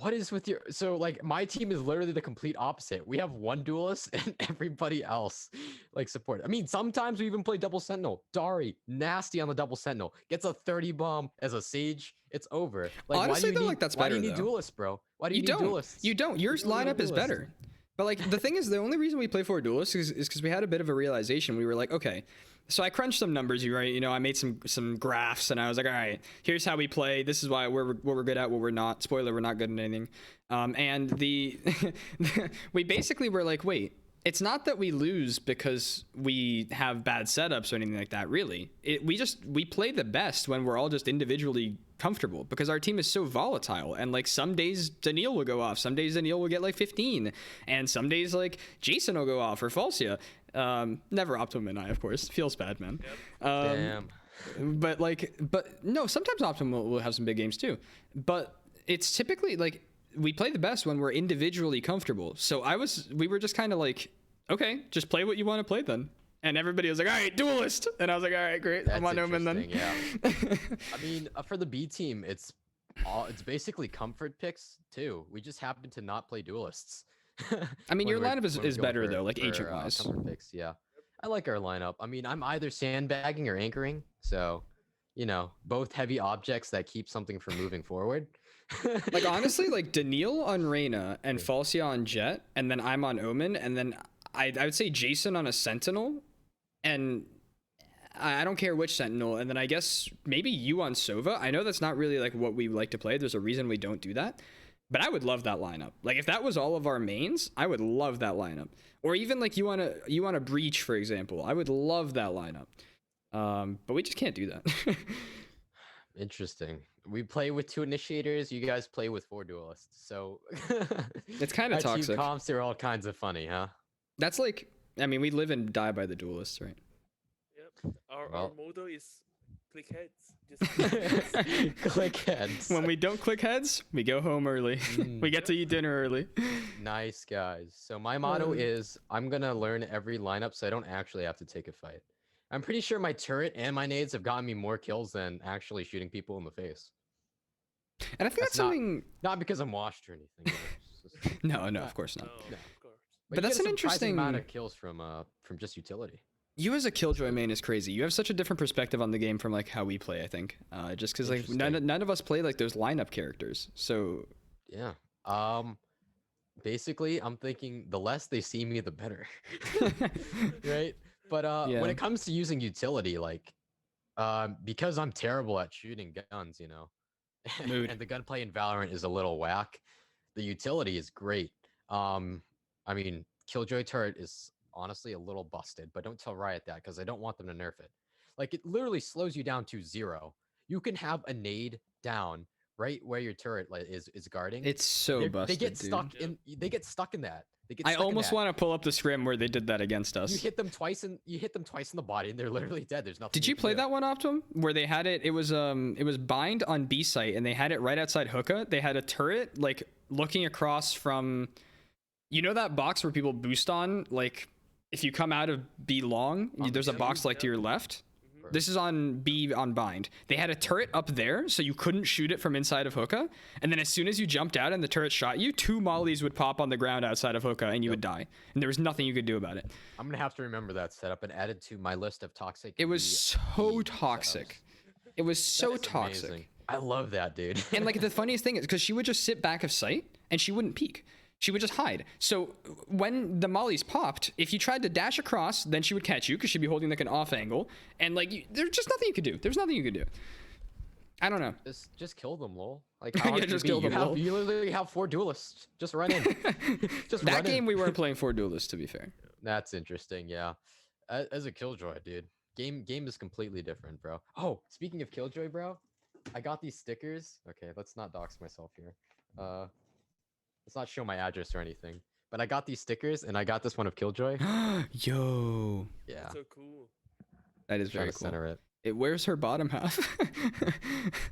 What is with your... So, like, my team is literally the complete opposite. We have 1 duelist and everybody else, like, support. I mean, sometimes we even play double sentinel. Dari, nasty on the double sentinel. Gets a 30 bomb as a Sage. It's over. Like, Honestly, why do you though, need, like, that's why do you better, need though. duelists, bro? Why do you, You need don't. duelists? You don't. Your You don't need lineup is duelists. better. But like the thing is, the only reason we play 4 duelists is because we had a bit of a realization. We were like, okay, so I crunched some numbers, right? You know, I made some graphs, and I was like, all right, here's how we play. This is what we're good at, what we're not. Spoiler, we're not good at anything. And we basically were like, wait, it's not that we lose because we have bad setups or anything like that. Really, we play the best when we're all just individually comfortable because our team is so volatile, and like some days Daniil will go off, some days Daniil will get like 15, and some days like Jason will go off or Falsia. Never Optimum and I, of course. Feels bad, man. Damn. But no, sometimes Optimum will have some big games too. But it's typically like we play the best when we're individually comfortable. So we were just kind of like, okay, just play what you want to play then. And everybody was like, all right, duelist. And I was like, all right, great. I'm on Omen then. Yeah. I mean, for the B team, it's basically comfort picks too. We just happen to not play duelists. I mean, your lineup when we're is going better though, like agent wise. Comfort picks, yeah. I like our lineup. I mean, I'm either sandbagging or anchoring. So, both heavy objects that keep something from moving forward. Like honestly, like Daniil on Reyna and Falsia on Jet, and then I'm on Omen, and then I would say Jason on a Sentinel, and I don't care which Sentinel, and then I guess maybe you on Sova. I know that's not really like what we like to play. There's a reason we don't do that, but I would love that lineup. Like if that was all of our mains, I would love that lineup. Or even like you want to breach, for example. I would love that lineup. But we just can't do that. Interesting. We play with 2 initiators. You guys play with 4 duelists. So it's kind of toxic. Team comps are all kinds of funny, huh? That's like, I mean, we live and die by the duelists, right? Yep. Our motto is click heads. Just click heads. When we don't click heads, we go home early. We get to eat dinner early. Nice, guys. So my motto is I'm going to learn every lineup so I don't actually have to take a fight. I'm pretty sure my turret and my nades have gotten me more kills than actually shooting people in the face. And I think that's something... Not because I'm washed or anything. No, of course not. no, of course. But that's an interesting amount of kills from just utility. You as a Killjoy main is crazy. You have such a different perspective on the game from like how we play, I think. Just because like none of us play like those lineup characters. So yeah. Basically, I'm thinking the less they see me, the better. Right? But when it comes to using utility, like because I'm terrible at shooting guns, and the gunplay in Valorant is a little whack, the utility is great. I mean, Killjoy turret is honestly a little busted, but don't tell Riot that because I don't want them to nerf it. Like it literally slows you down to 0. You can have a nade down right where your turret is guarding. It's so busted. They get stuck dude. they get stuck in that. I almost want to pull up the scrim where they did that against us. You hit them twice in the body and they're literally dead. There's nothing. Did you play do. that one, Optimum? Where they had it was bind on B site and they had it right outside hookah. They had a turret like looking across from that box where people boost on, like if you come out of B long, there's a box like to your left. This is on B on bind. They had a turret up there, so you couldn't shoot it from inside of hookah. And then as soon as you jumped out and the turret shot you, 2 mollies would pop on the ground outside of hookah and you would die. And there was nothing you could do about it. I'm gonna have to remember that setup and add it to my list of toxic. It was so toxic. It was so toxic. Amazing. I love that, dude. And like the funniest thing is because she would just sit back of sight and she wouldn't peek. She would just hide. So when the mollies popped, if you tried to dash across, then she would catch you because she'd be holding like an off angle. And like, there's just nothing you could do. There's nothing you could do. I don't know. Just kill them, lol. Like, how yeah, just kill them. You literally have 4 duelists. Just run in. That game we weren't playing 4 duelists, to be fair. That's interesting. Yeah. As a Killjoy, dude, game is completely different, bro. Oh, speaking of Killjoy, bro, I got these stickers. Okay, let's not dox myself here. Let's not show my address or anything. But I got these stickers, and I got this one of Killjoy. Yo. Yeah. That's so cool. That is very Trying to cool. center it. Where's her bottom half?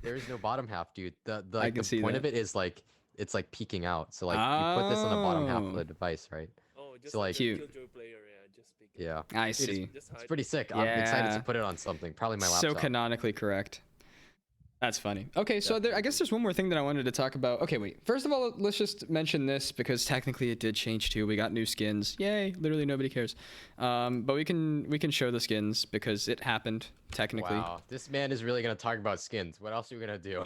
There is no bottom half, dude. The that. point of it is like it's like peeking out. So like you put this on the bottom half of the device, right? Oh, just So, like, like a cute. Killjoy player, yeah, just pick it. Yeah. I Dude, see. Just It's hide pretty it. sick. I'm excited Yeah. to put it on something. Probably my So laptop. canonically correct. That's funny. Okay, so I guess there's one more thing that I wanted to talk about. Okay, wait. First of all, let's just mention this because technically it did change too. We got new skins. Yay! Literally nobody cares. But we can show the skins because it happened technically. Wow, this man is really gonna talk about skins. What else are we gonna do?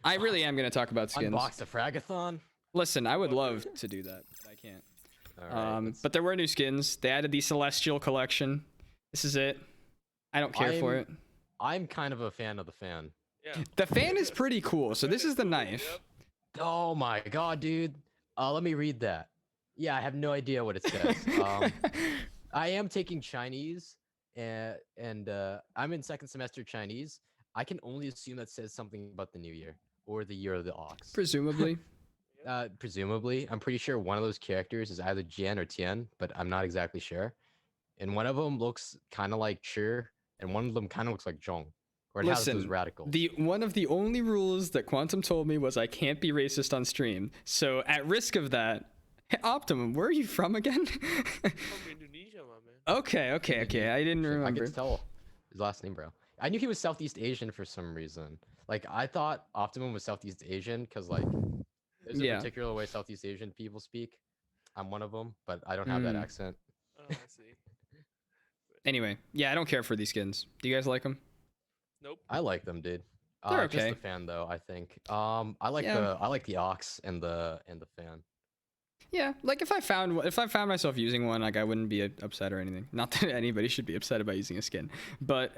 I really am gonna talk about skins. Unbox a fragathon? Listen, I would love to do that, but I can't. All right, But there were new skins. They added the Celestial collection. This is it. I don't care for it. I'm kind of a fan of the fan. Yeah. The fan is pretty cool. So this is the knife. Yep. Oh my god, dude. Let me read that. Yeah, I have no idea what it says. I am taking Chinese, and I'm in second semester Chinese. I can only assume that says something about the new year or the year of the ox. Presumably. Presumably, I'm pretty sure one of those characters is either Jian or Tian, but I'm not exactly sure. And one of them looks kind of like Chi, and one of them kind of looks like Zhong, or it has those Listen, radicals. the one of the only rules that Quantum told me was I can't be racist on stream. So at risk of that, Optimum, where are you from again? From Indonesia, my man. Okay. I didn't I remember. could tell his last name, bro. I knew he was Southeast Asian for some reason. Like I thought Optimum was Southeast Asian because like there's a Yeah. particular way Southeast Asian people speak. I'm one of them, but I don't have that Mm. accent. Oh, I see. Anyway, yeah, I don't care for these skins. Do you guys like them? Nope. I like them, dude. They're Just okay. the fan though, I think. I like Yeah. the ox and the fan. Yeah, like if I found myself using one, like I wouldn't be upset or anything. Not that anybody should be upset about using a skin, but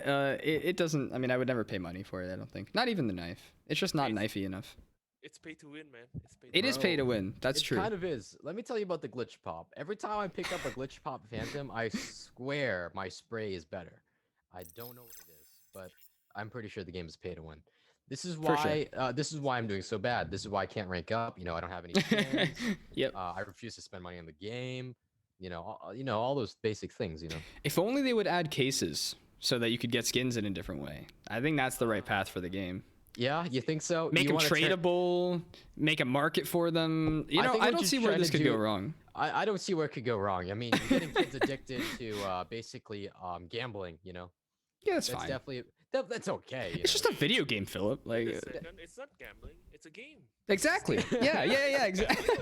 it doesn't. I mean, I would never pay money for it. I don't think. Not even the knife. It's just not It's- knifey enough. It's pay to win, man. It's pay. It is pay to Bro, win. That's it true. kind of is. Let me tell you about the glitch pop. Every time I pick up a glitch pop phantom, I swear my spray is better. I don't know what it is, but I'm pretty sure the game is pay to win. This is For sure. why this is why I'm doing so bad. This is why I can't rank up. You know, I don't have any skins. Yep. I refuse to spend money on the game. You know all those basic things. You know. If only they would add cases so that you could get skins in a different way. I think that's the right path for the game. Yeah, you think so? Make You them wanna turn- tradable. Make a market for them. You I know, think I what don't you're see where trying this to could go do- wrong. I don't see where it could go wrong. I mean, you're getting kids addicted to basically gambling. You know, Yeah, that's that's fine. definitely that's okay. You It's know? just a video game, Philip. Like Wait a second. It's not gambling. It's a game. exactly. Yeah, exactly.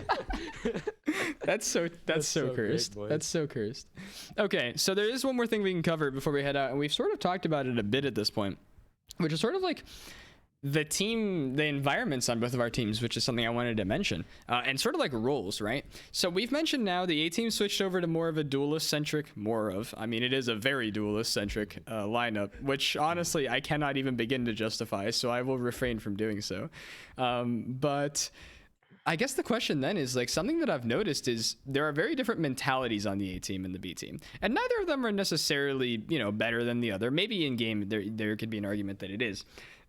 That's so so great, cursed. boys. That's so cursed. Okay, so there is one more thing we can cover before we head out, and we've sort of talked about it a bit at this point, which is sort of like the environments on both of our teams, which is something I wanted to mention, and sort of like roles, right? So we've mentioned now the A team switched over to more of a duelist centric, I mean, it is a very duelist centric lineup, which honestly I cannot even begin to justify, so I will refrain from doing so. But I guess the question then is like something that I've noticed is there are very different mentalities on the A team and the B team, and neither of them are necessarily, you know, better than the other. Maybe in game there could be an argument that it is.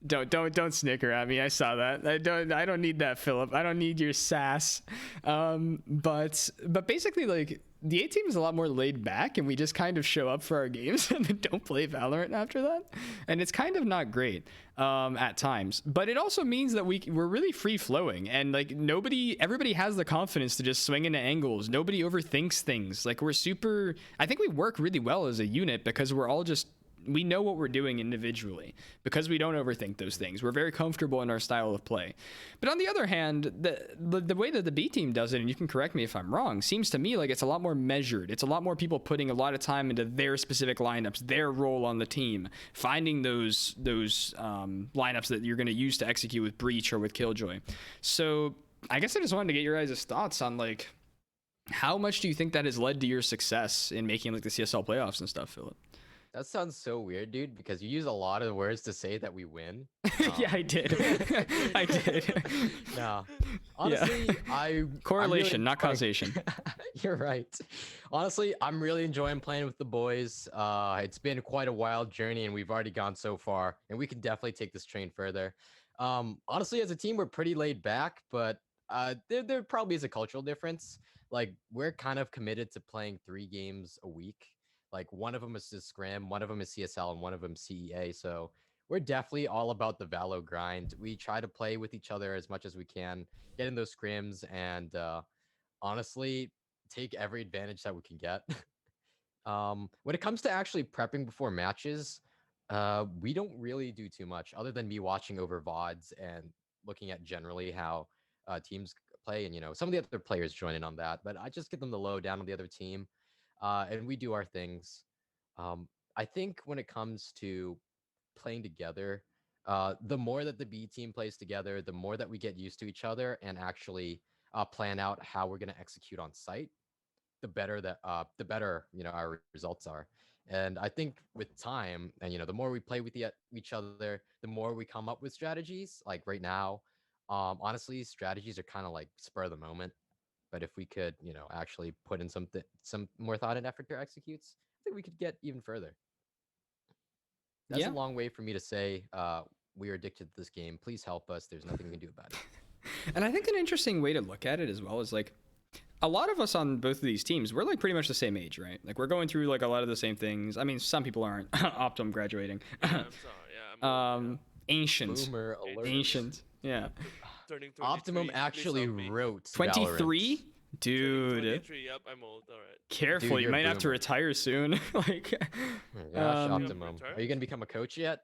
Don't snicker at me. I saw that. I don't need that, Philip. I don't need your sass. But basically, like the A team is a lot more laid back, and we just kind of show up for our games and then don't play Valorant after that, and it's kind of not great at times. But it also means that we're really free flowing, and like everybody has the confidence to just swing into angles. Nobody overthinks things. Like I think we work really well as a unit because we're all just. We know what we're doing individually because we don't overthink those things. We're very comfortable in our style of play. But on the other hand, the way that the B team does it, and you can correct me if I'm wrong, seems to me like it's a lot more measured. It's a lot more people putting a lot of time into their specific lineups, their role on the team, finding those lineups that you're going to use to execute with Breach or with Killjoy. So I guess I just wanted to get your guys' thoughts on like how much do you think that has led to your success in making like the CSL playoffs and stuff, Philip? That sounds so weird, dude, because you use a lot of words to say that we win. Yeah, I did. I did. No. Honestly, Correlation, not causation. You're right. Honestly, I'm really enjoying playing with the boys. It's been quite a wild journey, and we've already gone so far, and we can definitely take this train further. Honestly, as a team, we're pretty laid back, but there probably is a cultural difference. Like, we're kind of committed to playing 3 games a week. Like one of them is Scrim, one of them is CSL, and one of them CEA. So we're definitely all about the Valo grind. We try to play with each other as much as we can, get in those scrims, and honestly, take every advantage that we can get. When it comes to actually prepping before matches, we don't really do too much other than me watching over VODs and looking at generally how teams play, and some of the other players join in on that. But I just get them the lowdown on the other team. And we do our things. I think when it comes to playing together, the more that the B team plays together, the more that we get used to each other and actually plan out how we're going to execute on site, the better our results are. And I think with time, and the more we play with each other, the more we come up with strategies. Like right now, honestly, strategies are kind of like spur of the moment. But if we could, actually put in some more thought and effort to executes, I think we could get even further. That's Yeah. a long way for me to say we are addicted to this game. Please help us. There's nothing we can do about it. And I think an interesting way to look at it as well is like a lot of us on both of these teams, we're like pretty much the same age, right? Like we're going through like a lot of the same things. I mean, some people aren't. Optimum graduating. Yeah, I'm sorry. Yeah, I'm old, Ancient. Boomer alert. Turning yeah. Turning 23. Optimum please actually help me. wrote 23? Valorant. Dude. 23. Yep, I'm old. All right. Careful, Dude, you you're a might have to boomer. retire soon. Like Oh my gosh, Um, Optimum. retire? Are you gonna become a coach yet?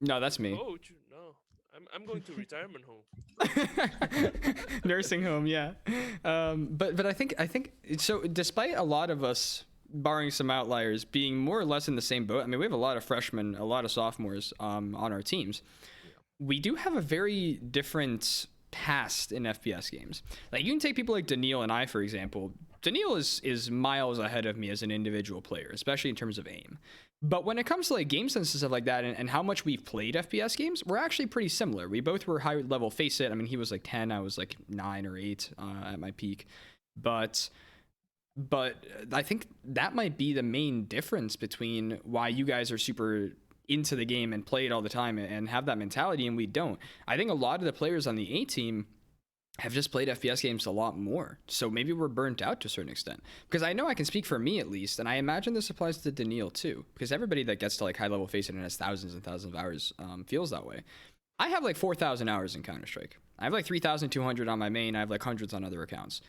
no, that's me. Coach, no. I'm going to retirement home. Nursing home, yeah. But I think so. Despite a lot of us, barring some outliers, being more or less in the same boat. I mean, we have a lot of freshmen, a lot of sophomores on our teams. We do have a very different past in FPS games. Like you can take people like Daniil and I, for example. Daniil is miles ahead of me as an individual player, especially in terms of aim. But when it comes to like game sense and stuff like that, and how much we've played FPS games, we're actually pretty similar. We both were high level face it. I mean, he was like 10, I was like 9 or 8 at my peak. But I think that might be the main difference between why you guys are super into the game and play it all the time and have that mentality and we don't. I think a lot of the players on the A team have just played FPS games a lot more. So maybe we're burnt out to a certain extent. Because I know I can speak for me at least, and I imagine this applies to Daniil too. Because everybody that gets to like high level face it and has thousands and thousands of hours feels that way. I have like 4,000 hours in Counter-Strike. I have like 3,200 on my main. I have like hundreds on other accounts.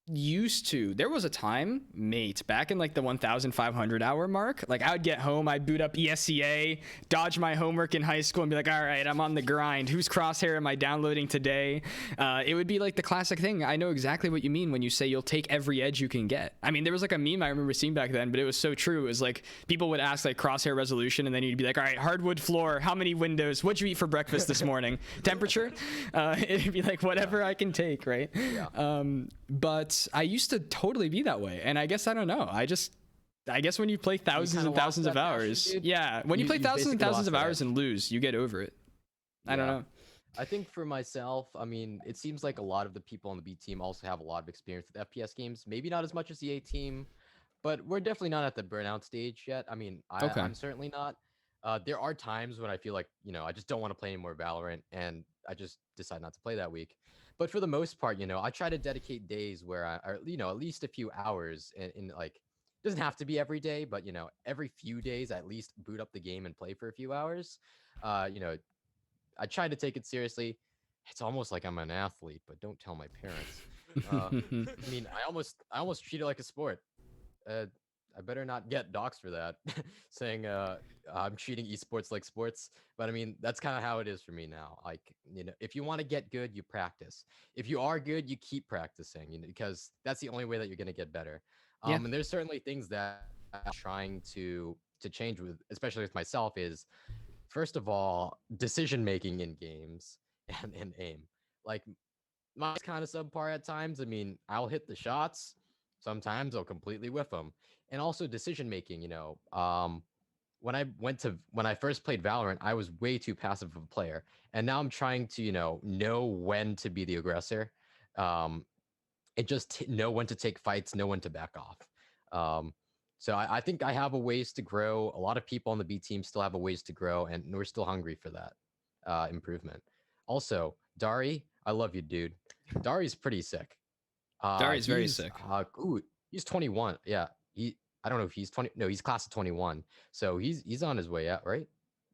There was a time, mate, back in like the 1,500 hour mark, like I would get home, I'd boot up ESCA, dodge my homework in high school and be like, all right, I'm on the grind. Whose crosshair am I downloading today? It would be like the classic thing. I know exactly what you mean when you say you'll take every edge you can get. I mean, there was like a meme I remember seeing back then, but it was so true. It was like people would ask like crosshair resolution and then you'd be like, all right, hardwood floor, how many windows? What'd you eat for breakfast this morning? Temperature? It'd be like whatever I can take, right? Yeah. But I used to totally be that way, and I guess I don't know. I guess when you play thousands kinda and thousands lost of that passion, hours, dude. yeah, when you You- play you thousands and basically thousands of lost that hours edge. and lose, you get over it. I don't Yeah. know. I think for myself, I mean, it seems like a lot of the people on the B team also have a lot of experience with FPS games. Maybe not as much as the A team, but we're definitely not at the burnout stage yet. I mean, Okay. I'm certainly not. There are times when I feel like, I just don't want to play any more Valorant and I just decide not to play that week. But for the most part, I try to dedicate days where at least a few hours in like, doesn't have to be every day, but, every few days, at least boot up the game and play for a few hours. I try to take it seriously. It's almost like I'm an athlete, but don't tell my parents. I mean, I almost treat it like a sport. I better not get doxxed for that, saying I'm treating esports like sports. But I mean, that's kind of how it is for me now. Like, if you want to get good, you practice. If you are good, you keep practicing, because that's the only way that you're gonna get better. Yeah. And there's certainly things that I'm trying to change with, especially with myself, is first of all, decision making in games and aim. Like mine's kind of subpar at times. I mean, I'll hit the shots. Sometimes I'll completely whiff them. And also decision making, when I first played Valorant, I was way too passive of a player. And now I'm trying to, know when to be the aggressor. And just know when to take fights, know when to back off. So I think I have a ways to grow. A lot of people on the B team still have a ways to grow, and we're still hungry for that improvement. Also, Dari, I love you, dude. Dari's pretty sick. Dari's very sick. He's 21. Yeah, I don't know if he's 20. No, he's class of 21. So he's on his way out, right?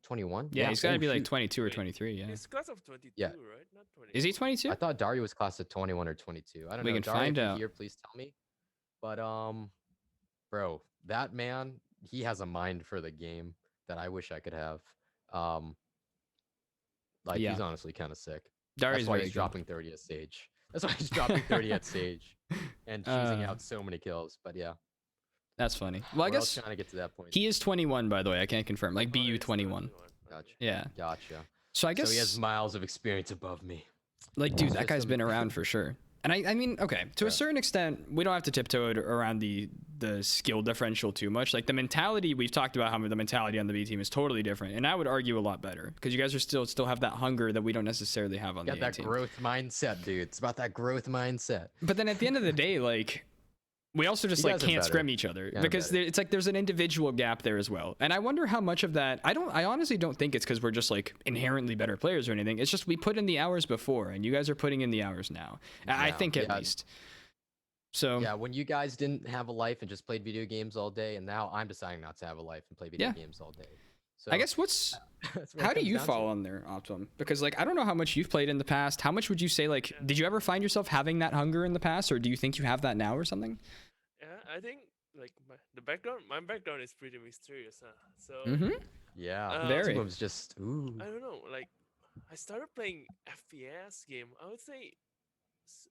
21. Yeah, he's got to oh, be like shoot. 22 or Wait, 23. Yeah. He's class of 22, Yeah. right? Not 20. Is he 22? I thought Dari was class of 21 or 22. I don't We know. can Dari, find if you're out. here, please tell me. But bro, that man, he has a mind for the game that I wish I could have. Like Yeah. he's honestly kind of sick. Dari's That's why very he's good. dropping 30 at Sage. That's why he's dropping 30 at Sage and choosing Uh, out so many kills. But yeah, That's funny. Well, I we're all guess trying to get to that point. he is 21, by the way. I can't confirm. Like Oh, BU he's 21. Gotcha. Yeah. Gotcha. So I guess So he has miles of experience above me. like, dude, that guy's System. been around for sure. And I mean, okay, to a Yeah. certain extent, we don't have to tiptoe around the skill differential too much. Like the mentality, we've talked about how the mentality on the B team is totally different, and I would argue a lot better because you guys are still have that hunger that we don't necessarily have on Got the A that team. growth mindset, dude. It's about that growth mindset. But then at the end of the day, like We also just You like guys are can't better. scrim each other You guys are because better. it's like there's an individual gap there as well. And I wonder how much of that I honestly don't think it's because we're just like inherently better players or anything. It's just we put in the hours before and you guys are putting in the hours now. I Now, think at yeah, least. So yeah. When you guys didn't have a life and just played video games all day, and now I'm deciding not to have a life and play video yeah. games all day. So I guess what's that's what how it do comes you down fall to. on there, Optimum? Because like I don't know how much you've played in the past. How much would you say like did you ever find yourself having that hunger in the past, or do you think you have that now or something? Yeah, I think like my background is pretty mysterious, huh? So Mm-hmm. Yeah, Very. Optimum's just ooh. I don't know. Like, I started playing FPS game. I would say, s-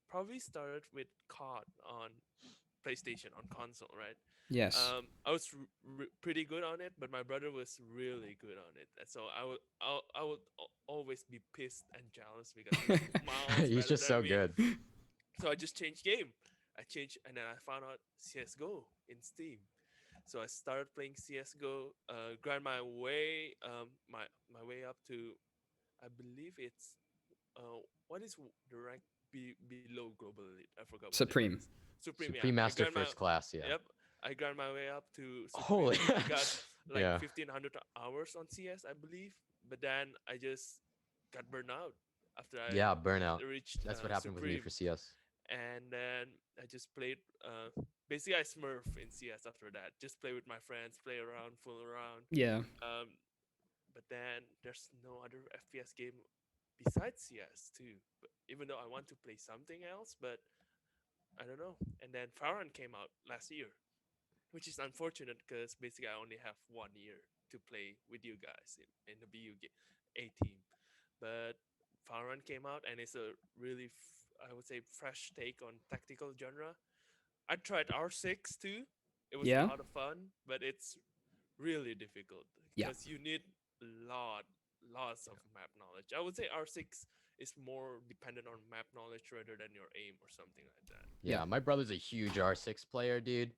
probably started with COD on PlayStation on console, right? Yes. I was pretty good on it, but my brother was really good on it, and so I would always be pissed and jealous because he was miles He's better just so than me. good. So I just changed game. I changed, and then I found out CS:GO in Steam. So I started playing CS:GO, grind my way, my way up to, I believe it's, what is the rank below global elite? I forgot what it Supreme. is. Supreme, yeah. Supreme Master First Class. Yeah. Yep. I grind my way up to Supreme. Holy. I got like Yeah. 1500 hours on CS, I believe. But then I just got burned out after I Yeah. Burnout. reached That's what happened with me Supreme, for CS. and then I just played. Basically, I smurf in CS after that. Just play with my friends, play around, fool around. Yeah. Um, but then there's no other FPS game besides CS too. But even though I want to play something else, but I don't know. And then Valorant came out last year, which is unfortunate because basically I only have 1 year to play with you guys in the A team. But Valorant came out and it's a really, I would say, fresh take on tactical genre. I tried R6 too. It was a Yeah. lot of fun, but it's really difficult Yeah. because you need lots of map knowledge. I would say R6 is more dependent on map knowledge rather than your aim or something like that. Yeah. Yeah. My brother's a huge R6 player, dude.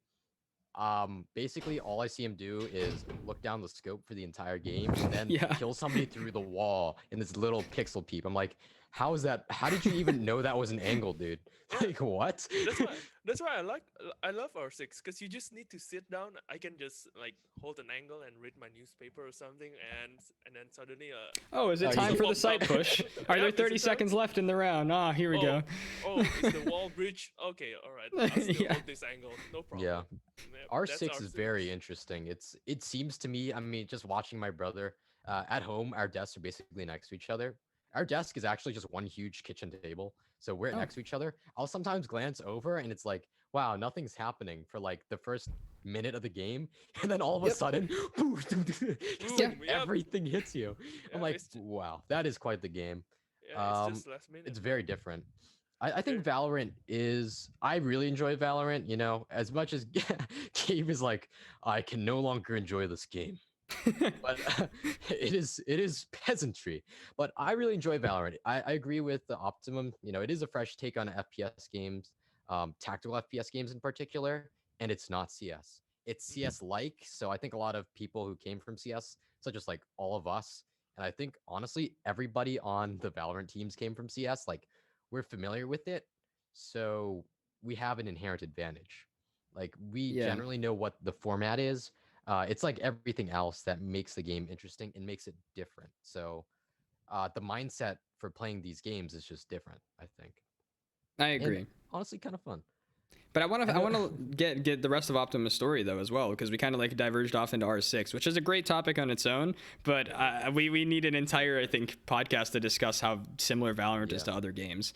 Basically all I see him do is look down the scope for the entire game and then Yeah. kill somebody through the wall in this little pixel peep. I'm like, how is that? How did you even know that was an angle, dude? Yeah, Like what? that's why I love R6 because you just need to sit down. I can just like hold an angle and read my newspaper or something, and then suddenly Oh, is it Oh, you time get- for the pops site up. push? Are there Yep, it's 30 a time. seconds left in the round? Ah, here we go. Oh, is the wall bridge? Okay, all right. I'll still Yeah. hold this angle. No problem. Yeah. Yep, that's R6 is R6. very interesting. It seems to me, I mean, just watching my brother at home, our desks are basically next to each other. Our desk is actually just one huge kitchen table. So we're Oh. next to each other. I'll sometimes glance over and it's like, wow, nothing's happening for like the first minute of the game. And then all of a Yep. sudden, just Yeah. like Yep. everything hits you. I'm Yeah, like, it's wow, that is quite the game. it's Um, just last minute. it's very different. I think Very. Valorant is. I really enjoy Valorant. You know, as much as Gabe is like, I can no longer enjoy this game, but it is peasantry. But I really enjoy Valorant. I agree with the Optimum. You know, it is a fresh take on FPS games, tactical FPS games in particular, and it's not CS. It's Mhm. CS like. So I think a lot of people who came from CS, such as like all of us, and I think honestly everybody on the Valorant teams came from CS. Like we're familiar with it, so we have an inherent advantage. Like we Yeah. generally know what the format is. It's like everything else that makes the game interesting and makes it different. So the mindset for playing these games is just different, I think, I and agree. honestly, kind of fun. But I want I to I know. want to get the rest of Optimus' story though as well because we kind of like diverged off into R6, which is a great topic on its own. But we need an entire I think podcast to discuss how similar Valorant is Yeah. to other games.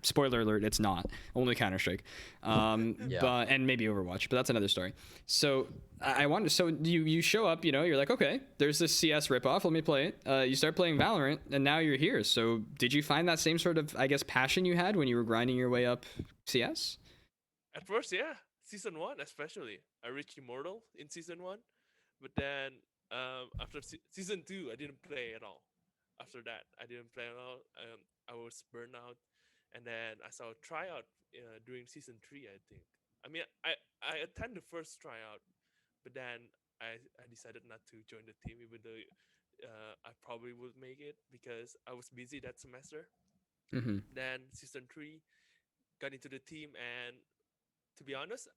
Spoiler alert: it's not. Only Counter Strike, Yeah. but and maybe Overwatch. But that's another story. So I want to. So you show up. You know, you're like, okay, there's this CS ripoff. Let me play it. You start playing Valorant, and now you're here. So did you find that same sort of I guess passion you had when you were grinding your way up CS? At first, yeah, season one especially. I reached immortal in season one, but then after season two, I didn't play at all. After that, I didn't play at all. I was burned out, and then I saw a tryout during season three. I think. I mean, I attend the first tryout, but then I decided not to join the team, even though I probably would make it because I was busy that semester. Mm-hmm. Then season three got into the team, and to be honest,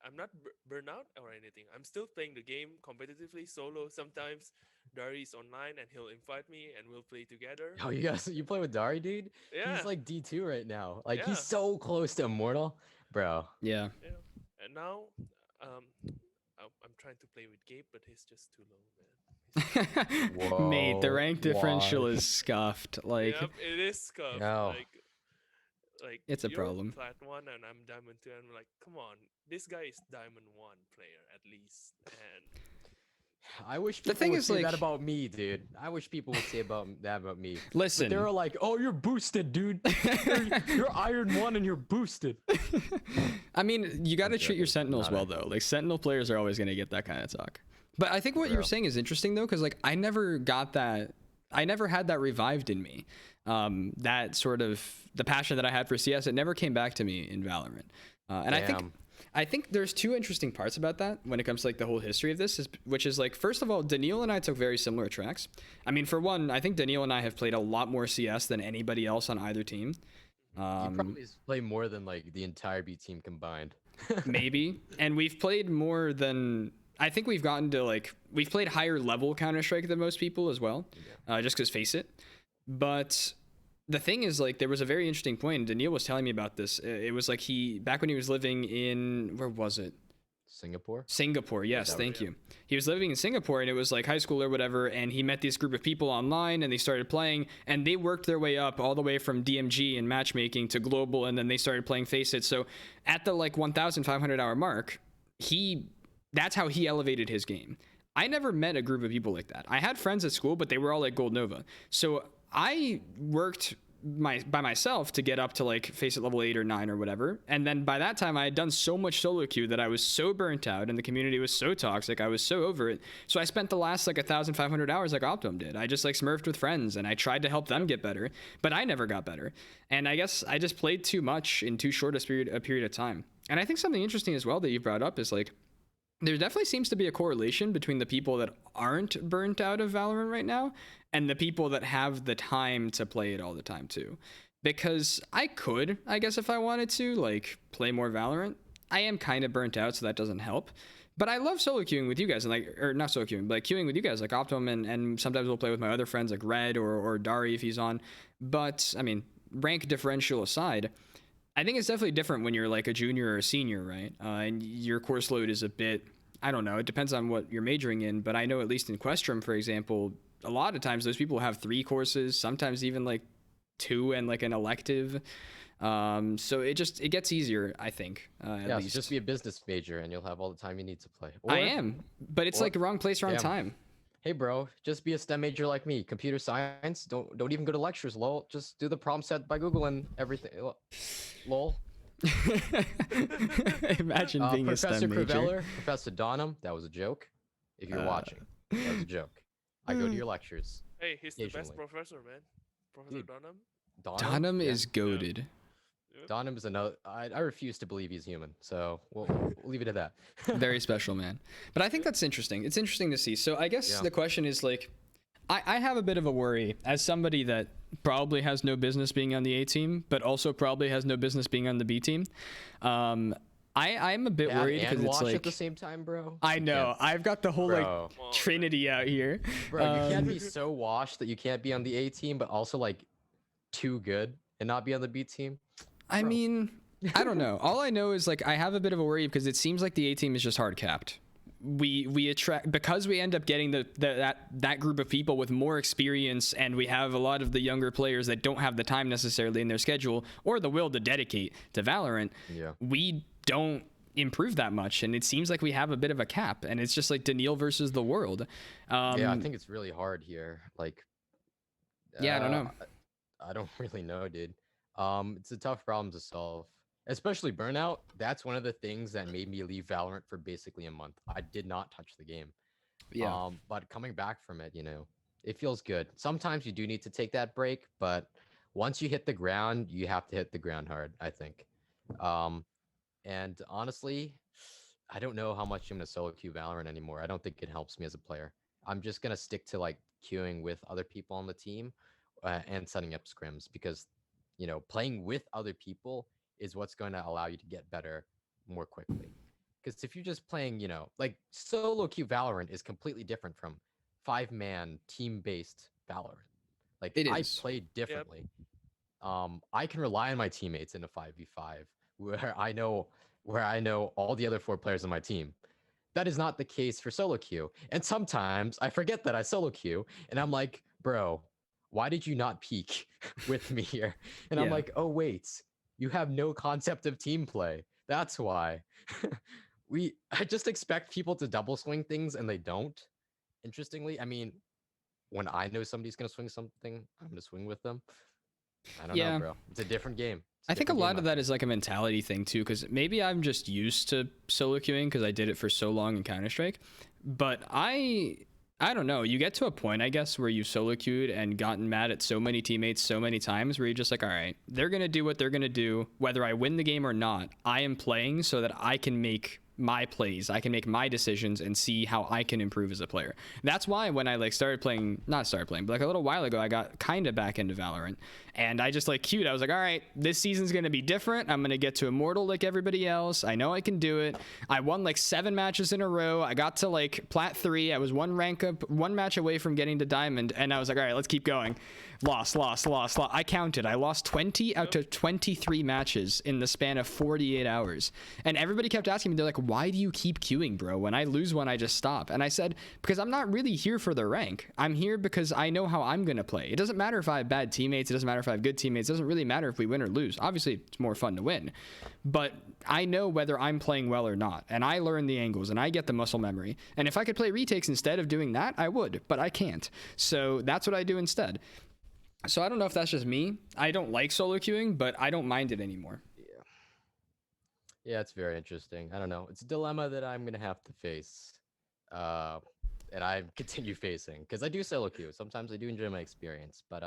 I'm not burnout or anything. I'm still playing the game competitively solo. Sometimes Dari is online and he'll invite me and we'll play together. Oh, you play with Dari, dude? He's Yeah, like D2 right now. Like he's yeah, so close to immortal, bro. Yeah. yeah. And now, um, I'm trying to play with Gabe, but he's just too low, man. Mate, the Whoa, rank differential is scuffed. Like, Yep, it is scuffed. No. Like it's a you're problem. plat one and I'm diamond two, and I'm like, come on, this guy is diamond one player at least, and I wish The people thing would is, say like- that about me, dude. I wish people would say that about me. Listen. But they're like, "Oh, you're boosted, dude. You're Iron 1 and you're boosted." I mean, you got to Okay, treat your okay, Sentinels not well, actually. though. Like, Sentinel players are always going to get that kind of talk. But I think what you're Bro. saying is interesting, though, because, like, I never got that. I never had that revived in me. That sort of the passion that I had for CS, it never came back to me in Valorant. And Damn. I think there's two interesting parts about that when it comes to like the whole history of this, which is like, first of all, Daniil and I took very similar tracks. I mean, for one, I think Daniil and I have played a lot more CS than anybody else on either team. You probably play more than like the entire B team combined. Maybe. And we've played more than, I think we've gotten to like, we've played higher level Counter-Strike than most people as well, just because face it. But the thing is, like, there was a very interesting point, and Daniil was telling me about this. It was like back when he was living in, where was it? Singapore? Singapore, yes, that thank right? you. He was living in Singapore, and it was like high school or whatever, and he met this group of people online, and they started playing, and they worked their way up all the way from DMG and matchmaking to global, and then they started playing Face It. So at the like 1,500 hour mark, that's how he elevated his game. I never met a group of people like that. I had friends at school, but they were all like Gold Nova. So I worked by myself to get up to like Face It level 8 or 9 or whatever, and then by that time I had done so much solo queue that I was so burnt out and the community was so toxic, I was so over it. So I spent the last like 1,500 hours like Optimum did. I just like smurfed with friends and I tried to help them get better, but I never got better. And I guess I just played too much in too short a period of time. And I think something interesting as well that you brought up is like, there definitely seems to be a correlation between the people that aren't burnt out of Valorant right now and the people that have the time to play it all the time too. Because I could, I guess, if I wanted to, like, play more Valorant. I am kind of burnt out, so that doesn't help. But I love solo queuing with you guys, and like, or not solo queuing, but like queuing with you guys, like Optimum, and sometimes we'll play with my other friends, like Red or Dari if he's on. But I mean, rank differential aside, I think it's definitely different when you're like a junior or a senior, right? And your course load is a bit, I don't know, it depends on what you're majoring in, but I know at least in Questrom, for example, a lot of times those people have 3 courses, sometimes even like 2 and like an elective. So it gets easier, I think, at Yeah, least. so just be a business major and you'll have all the time you need to play. I am, but it's or- like wrong place, wrong Damn. time. Hey bro, just be a STEM major like me. Computer science. Don't even go to lectures, lol. Just do the problem set by Google and everything. Lol. Imagine being a Professor STEM major. Creveller, Professor Donham, that was a joke. If you're watching, that was a joke. I go to your lectures. hey, he's the best Occasionally. professor, man. Professor Dude. Donham. Donham Yeah. is goaded. Donham is another. I refuse to believe he's human, so we'll leave it at that. Very special, man. But I think that's interesting. It's interesting to see. So I guess Yeah. the question is like, I have a bit of a worry as somebody that probably has no business being on the A team, but also probably has no business being on the B team. I'm a bit Dad worried and because it's wash like, at the same time, bro. I You know can't- I've got the whole like Bro. Come on, trinity out here. Bro, you can't Um, be so washed that you can't be on the A team, but also like too good and not be on the B team. I Bro. mean, I don't know. All I know is like I have a bit of a worry because it seems like the A team is just hard capped. We attract because we end up getting that group of people with more experience, and we have a lot of the younger players that don't have the time necessarily in their schedule or the will to dedicate to Valorant. Yeah. We don't improve that much, and it seems like we have a bit of a cap, and it's just like Daniil versus the world. Yeah, I think it's really hard here. Like, Yeah, I don't know. I don't really know, dude. It's a tough problem to solve, especially burnout. That's one of the things that made me leave Valorant for basically a month. I did not touch the game. Yeah. But coming back from it, it feels good. Sometimes you do need to take that break, but once you hit the ground, you have to hit the ground hard, I think. And honestly, I don't know how much I'm gonna solo queue Valorant anymore. I don't think it helps me as a player. I'm just gonna stick to like queuing with other people on the team and setting up scrims because playing with other people is what's going to allow you to get better more quickly. Because if you're just playing, like solo queue Valorant is completely different from 5-man team-based Valorant. Like It I is. play differently. I can rely on my teammates in a 5v5 where I know all the other 4 players on my team. That is not the case for solo queue. And sometimes I forget that I solo queue and I'm like, bro, why did you not peek with me here? And I'm Yeah. like, oh wait, you have no concept of team play. That's why. I just expect people to double swing things and they don't. Interestingly, I mean, when I know somebody's gonna swing something, I'm gonna swing with them. I don't know, Yeah. bro. It's a different game. I think a lot of that is like a mentality thing too, because maybe I'm just used to solo queuing because I did it for so long in Counter-Strike. But I don't know. You get to a point, I guess, where you've solo queued and gotten mad at so many teammates so many times where you're just like, all right, they're gonna do what they're gonna do, whether I win the game or not. I am playing so that I can make my plays, I can make my decisions and see how I can improve as a player. That's why when I like not started playing, but like a little while ago, I got kind of back into Valorant and I just like queued. I was like, all right, this season's going to be different. I'm going to get to Immortal like everybody else. I know I can do it. I won like 7 matches in a row. I got to like Plat 3. I was one match away from getting to Diamond. And I was like, all right, let's keep going. Lost. I counted. I lost 20 out of 23 matches in the span of 48 hours. And everybody kept asking me, they're like, why do you keep queuing, bro? When I lose one, I just stop. And I said, because I'm not really here for the rank. I'm here because I know how I'm going to play. It doesn't matter if I have bad teammates. It doesn't matter if I have good teammates. It doesn't really matter if we win or lose. Obviously, it's more fun to win. But I know whether I'm playing well or not. And I learn the angles and I get the muscle memory. And if I could play retakes instead of doing that, I would. But I can't. So that's what I do instead. So I don't know if that's just me. I don't like solo queuing, but I don't mind it anymore. Yeah, it's very interesting. I don't know. It's a dilemma that I'm gonna have to face, and I continue facing because I do solo queue. Sometimes I do enjoy my experience, but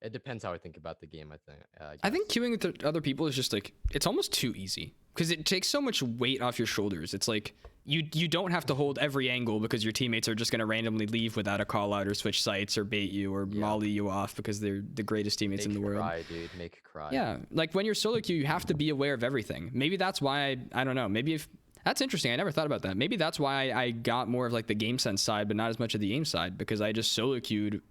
it depends how I think about the game. I think queuing with other people is just like it's almost too easy because it takes so much weight off your shoulders. It's like you don't have to hold every angle because your teammates are just going to randomly leave without a call out or switch sites or bait you or molly you off because they're the greatest teammates in the world. Cry, dude. Make it cry. Yeah, like when you're solo queue, you have to be aware of everything. Maybe that's why I don't know. Maybe if that's interesting. I never thought about that. Maybe that's why I got more of like the game sense side, but not as much of the aim side because I just solo queued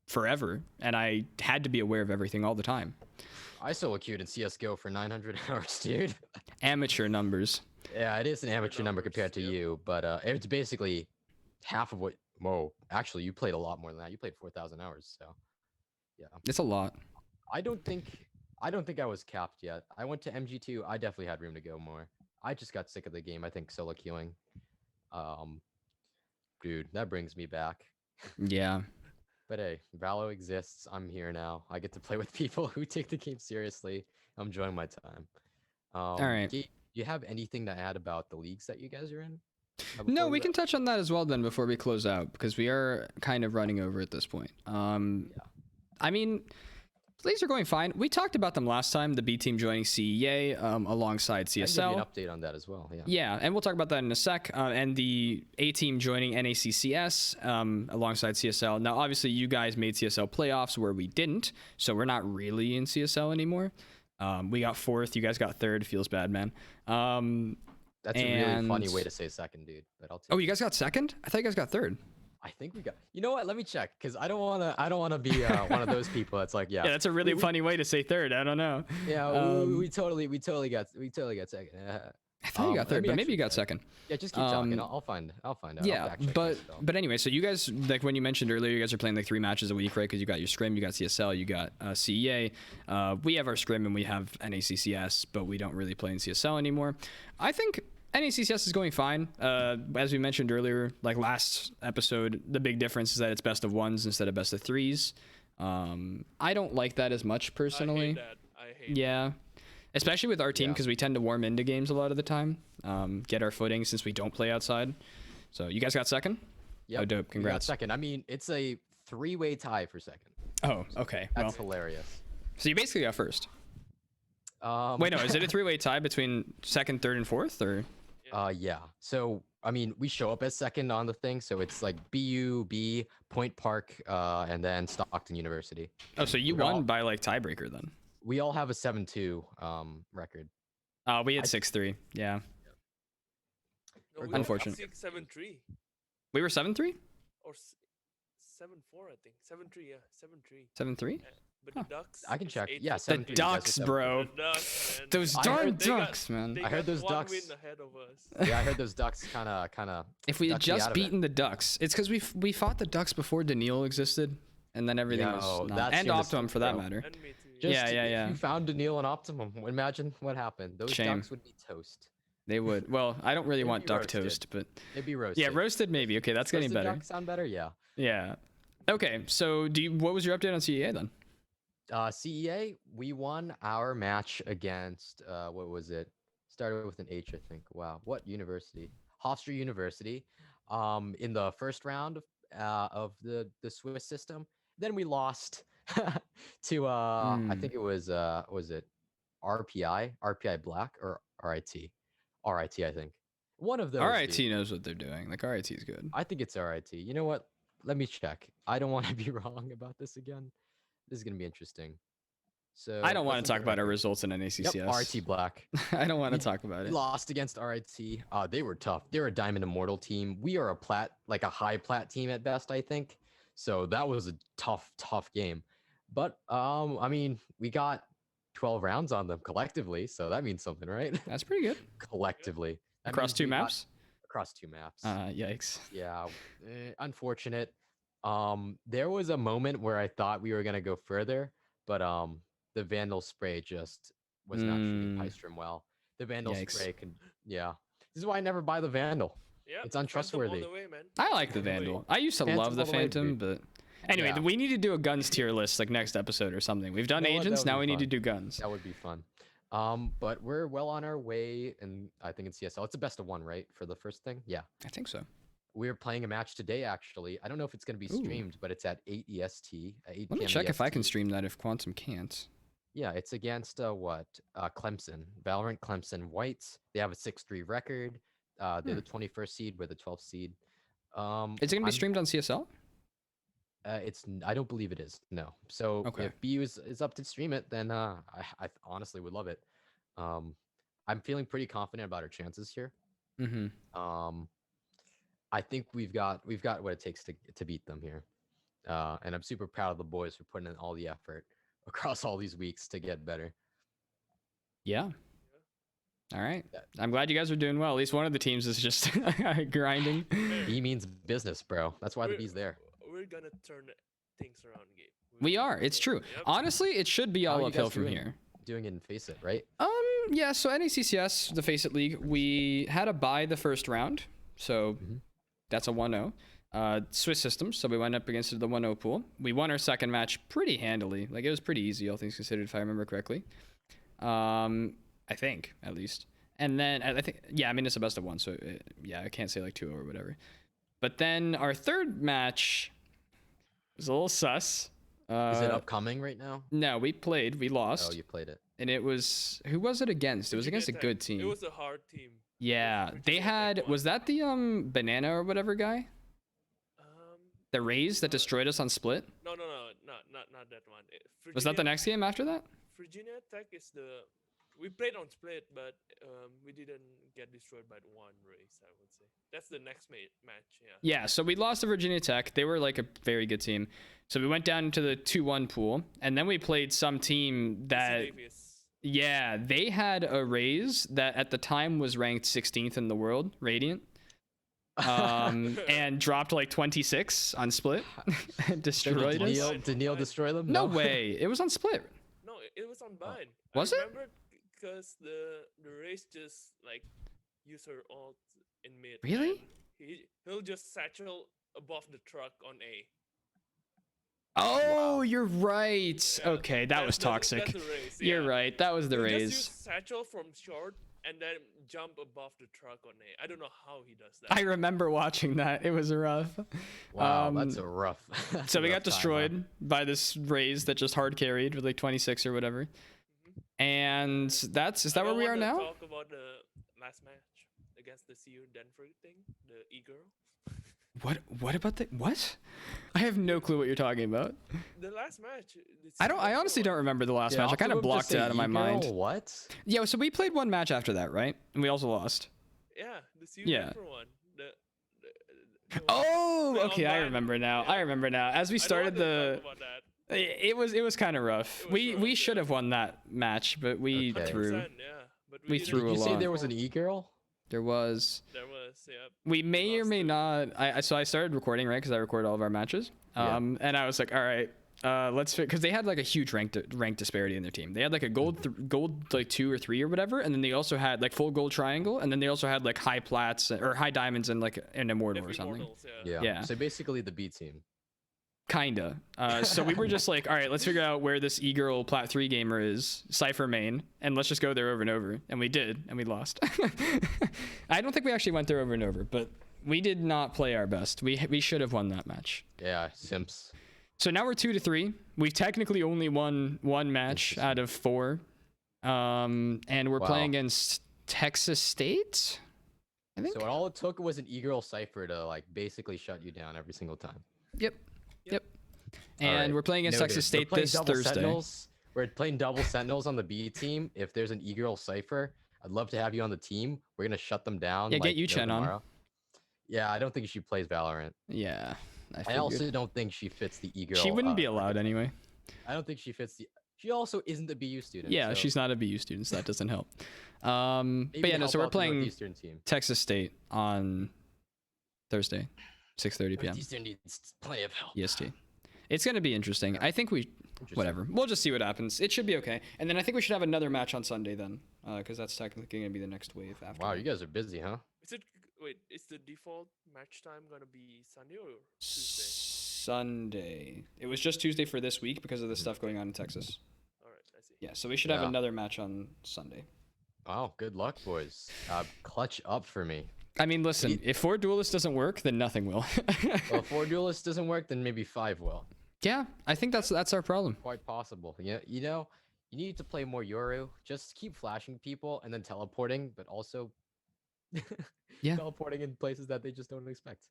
forever and I had to be aware of everything all the time. I solo queued in CSGO for 900 hours, dude. Amateur numbers. Yeah, it is an amateur number compared to you, but it's basically half of what. Whoa, actually, you played a lot more than that. You played 4,000 hours, so yeah, it's a lot. I don't think I was capped yet. I went to MG2. I definitely had room to go more. I just got sick of the game. I think solo queuing. Dude, that brings me back. Yeah. But hey, Valo exists. I'm here now. I get to play with people who take the game seriously. I'm enjoying my time. All right. Do you have anything to add about the leagues that you guys are in? No, we can touch on that as well then before we close out because we are kind of running over at this point. I mean, leagues are going fine. We talked about them last time, the B team joining CEA alongside CSL. I'll give you an update on that as well. Yeah, and we'll talk about that in a sec. And the A team joining NACCS alongside CSL. Now, obviously, you guys made CSL playoffs where we didn't, so we're not really in CSL anymore. We got 4th. You guys got 3rd. Feels bad, man. That's a really funny way to say 2nd, dude. But I'll take you guys got 2nd? I thought you guys got 3rd. I think we got. You know what? Let me check because I don't wanna be one of those people that's like, yeah. Yeah, that's a really funny way to say 3rd. I don't know. Yeah, we totally got 2nd. I thought you got 3rd, but maybe you got 2nd. Yeah, just keep talking. I'll find out. Yeah, but anyway, so you guys, like when you mentioned earlier, you guys are playing like 3 matches a week, right? Because you got your scrim, you got CSL, you got CEA. We have our scrim and we have NACCS, but we don't really play in CSL anymore. I think NACCS is going fine. As we mentioned earlier, like last episode, the big difference is that it's best of 1s instead of best of 3s. I don't like that as much personally. I hate that. Especially with our team because we tend to warm into games a lot of the time, get our footing since we don't play outside. So you guys got 2nd? Yeah. Oh, dope. Congrats. 2nd. I mean, it's a 3-way tie for 2nd. Oh, okay. That's hilarious. So you basically got 1st. Wait, no. Is it a 3-way tie between 2nd, 3rd, and 4th, or? Yeah. So I mean, we show up as 2nd on the thing, so it's like BUB, Point Park, and then Stockton University. Oh, so you won by like tiebreaker then? We all have a 7-2 record. We had 6-3. Yeah. No, we Unfortunate. were 7-3 We were 7-3? or 7-4, I think. 7-3, yeah, 7-3. 7-3? But Huh. the Ducks. I can is check. 8 Yeah, The 7-3. You guys Ducks, are 7-3. bro. The Ducks, man. Those I darn heard They got- Ducks, man. They I heard got those one Ducks. win ahead of us. Yeah, I heard those Ducks kind of. If we had just beaten the Ducks, it's because we fought the Ducks before Daniil existed, and then everything Yo, was not. that's And your Optimum mistake, for that bro. matter. And me too. Just, Yeah, if yeah. you found Daniil and Optimum, imagine what happened. Those Shame. Ducks would be toast. They would. Well, I don't really They'd want be duck roasted. toast, but They'd be roasted. yeah, roasted maybe. Okay, that's getting Roasted better. Ducks sound better? Yeah. Yeah. Okay, so what was your update on CEA then? CEA, we won our match against what was it? Started with an H, I think. Wow, what university? Hofstra University. In the first round of the Swiss system. Then we lost to I think it was it RPI Black or RIT? RIT, I think. One of those. RIT dude. knows what they're doing. Like RIT is good. I think it's RIT. You know what? Let me check. I don't want to be wrong about this again. This is gonna be interesting. So I don't want what's to the talk about our record? results in NACCS. Yep, RT Black. I don't want to We- talk about We it. lost against RIT. They were tough. They're a Diamond Immortal team. We are a high plat team at best, I think. So that was a tough game. But I mean, we got 12 rounds on them collectively, so that means something, right? That's pretty good. Collectively. That Across means 2 we got- maps? Across 2 maps. Yikes. Yeah, unfortunate. There was a moment where I thought we were gonna go further, but the Vandal spray just was not shooting Pystrom well. The Vandal Yikes. spray can, yeah. This is why I never buy the Vandal. Yeah, It's Phantom untrustworthy. all the way, man. I like the Phantom all way. Vandal. I used to Phantom's love the all the way, Phantom, dude. but anyway, Yeah. we need to do a guns tier list like next episode or something. We've done You know what? That agents, would now be we need to fun. do guns. That would be fun. But we're well on our way, and I think in CSL, it's a best of 1, right, for the first thing? Yeah. I think so. We're playing a match today, actually. I don't know if it's going to be Ooh. streamed, but it's at 8 EST. 8 Let me PM check if I can EST. stream that if Quantum can't. Yeah, it's against Clemson. Valorant Clemson Whites. They have a 6-3 record. They're the 21st seed. We're the 12th seed. Is it going to be I'm- streamed on CSL? I don't believe it is. No. So Okay. if BU is up to stream it, then I honestly would love it. I'm feeling pretty confident about our chances here. Mm-hmm. I think we've got what it takes to beat them here. And I'm super proud of the boys for putting in all the effort across all these weeks to get better. Yeah. All right. Yeah. I'm glad you guys are doing well. At least one of the teams is just grinding. B means business, bro. That's why the B's there. We're gonna turn things around, Gabe. We are. It's true. Yep. Honestly, it should be How all are you uphill guys from doing? here. Doing it in Face It, right? Yeah, so NACCS, the Face It League, we had to buy the first round. So Mhm. that's a 1-0. Swiss systems, so we went up against the 1-0 pool. We won our second match pretty handily. Like, it was pretty easy, all things considered, if I remember correctly. I think, at least. And then, I think, yeah, I mean, it's a best of 1, so yeah, I can't say like 2-0 or whatever. But then our third match was a little sus. Is it upcoming right now? No, we played, we lost. Oh, you played it. And it was, who was it against? It was Virginia against a Tech. good team. It was a hard team. Yeah, Virginia they Tech had, won. was that the banana or whatever guy? The Rays that destroyed us on Split? No, not that one. Was that the next game after that? Virginia Tech is the. We played on Split, but we didn't get destroyed by the one race. I would say that's the next match. Yeah. Yeah, so we lost to Virginia Tech. They were like a very good team. So we went down into the 2-1 pool, and then we played some team that, UC Davis. yeah, they had a Rays that at the time was ranked 16th in the world, Radiant, and dropped like 26 on Split, destroyed us. Daniil destroy them? No way, it was on Split. No, it was on Bind. Was I it? remember because the race just like use her ult in mid. Really? and He'll just satchel above the truck on A. Oh, you're right. Yeah, Okay, that was toxic. That's the race. You're yeah. right. That was the He'll Rays. Just use satchel from short and then jump above the truck on A. I don't know how he does that. I remember watching that. It was rough. Wow, that's a rough. that's So a we rough got time, huh? destroyed by this Rays that just hard carried with like 26 or whatever. And is that I where don't we are wanna now? Talk about the last match against the CU Denver thing, the E-girl. What about the what? I have no clue what you're talking about. The last match. I honestly don't remember the last match. I kind of Optimum just blocked it say out of my e-girl? mind. What? Yeah, so we played one match after that, right? And we also lost. Yeah, the Yeah. Silver one. The one Oh, play okay, I online. remember now. Yeah. I remember now. As we I don't started want to the talk about that. it was kind of rough. It was We rough, should yeah. have won that match, but we Okay. threw. 100%, yeah. But we didn't threw Did a you say lot. there was an e-girl? There was. There was, yeah. We may or lost may to- not. So I started recording, right? Because I record all of our matches. Yeah. And I was like, all right, let's because they had like a huge rank disparity in their team. They had like a gold like 2 or 3 or whatever, and then they also had like full gold triangle, and then they also had like high plats or high diamonds and like an immortal or Every something. Immortals, yeah. Yeah. Yeah. So basically the B team. Kinda. So we were just like, all right, let's figure out where this e-girl plat 3 gamer is, Cypher main, and let's just go there over and over. And we did, and we lost. I don't think we actually went there over and over, but we did not play our best. We should have won that match. Yeah, simps. So now we're 2-3. We've technically only won one match Interesting. out of 4. And we're Wow. playing against Texas State, I think. So all it took was an e-girl cipher to like basically shut you down every single time. Yep. Yep. And Alright, we're playing against noted. Texas We're State playing this double Thursday. Sentinels. We're playing double Sentinels on the B team. If there's an e-girl cipher, I'd love to have you on the team. We're gonna shut them down. Yeah, get like you no Chen on. tomorrow. Yeah, I don't think she plays Valorant. Yeah. I I figured. also don't think she fits the e-girl. She wouldn't be allowed anyway. I don't think she fits the. She also isn't a BU student. Yeah, so she's not a BU student, so that doesn't help. But maybe yeah, no, help so we're out the playing Northeastern team. Texas State on Thursday, 6:30 p.m. Northeastern needs plenty of help. EST. It's going to be interesting. I think we, Interesting. whatever. We'll just see what happens. It should be okay. And then I think we should have another match on Sunday then, because that's technically going to be the next wave after. Wow, you guys are busy, huh? Is the default match time gonna be Sunday or Tuesday? Sunday. It was just Tuesday for this week because of the stuff going on in Texas. All right, I see. Yeah, so we should have Yeah. another match on Sunday. Wow, good luck, boys. Clutch up for me. I mean, listen, if 4 Duelist doesn't work, then nothing will. Well, if 4 duelists doesn't work, then maybe 5 will. Yeah, I think that's our problem. Quite possible. Yeah, you know, you need to play more Yoru. Just keep flashing people and then teleporting, but also Yeah. teleporting in places that they just don't expect.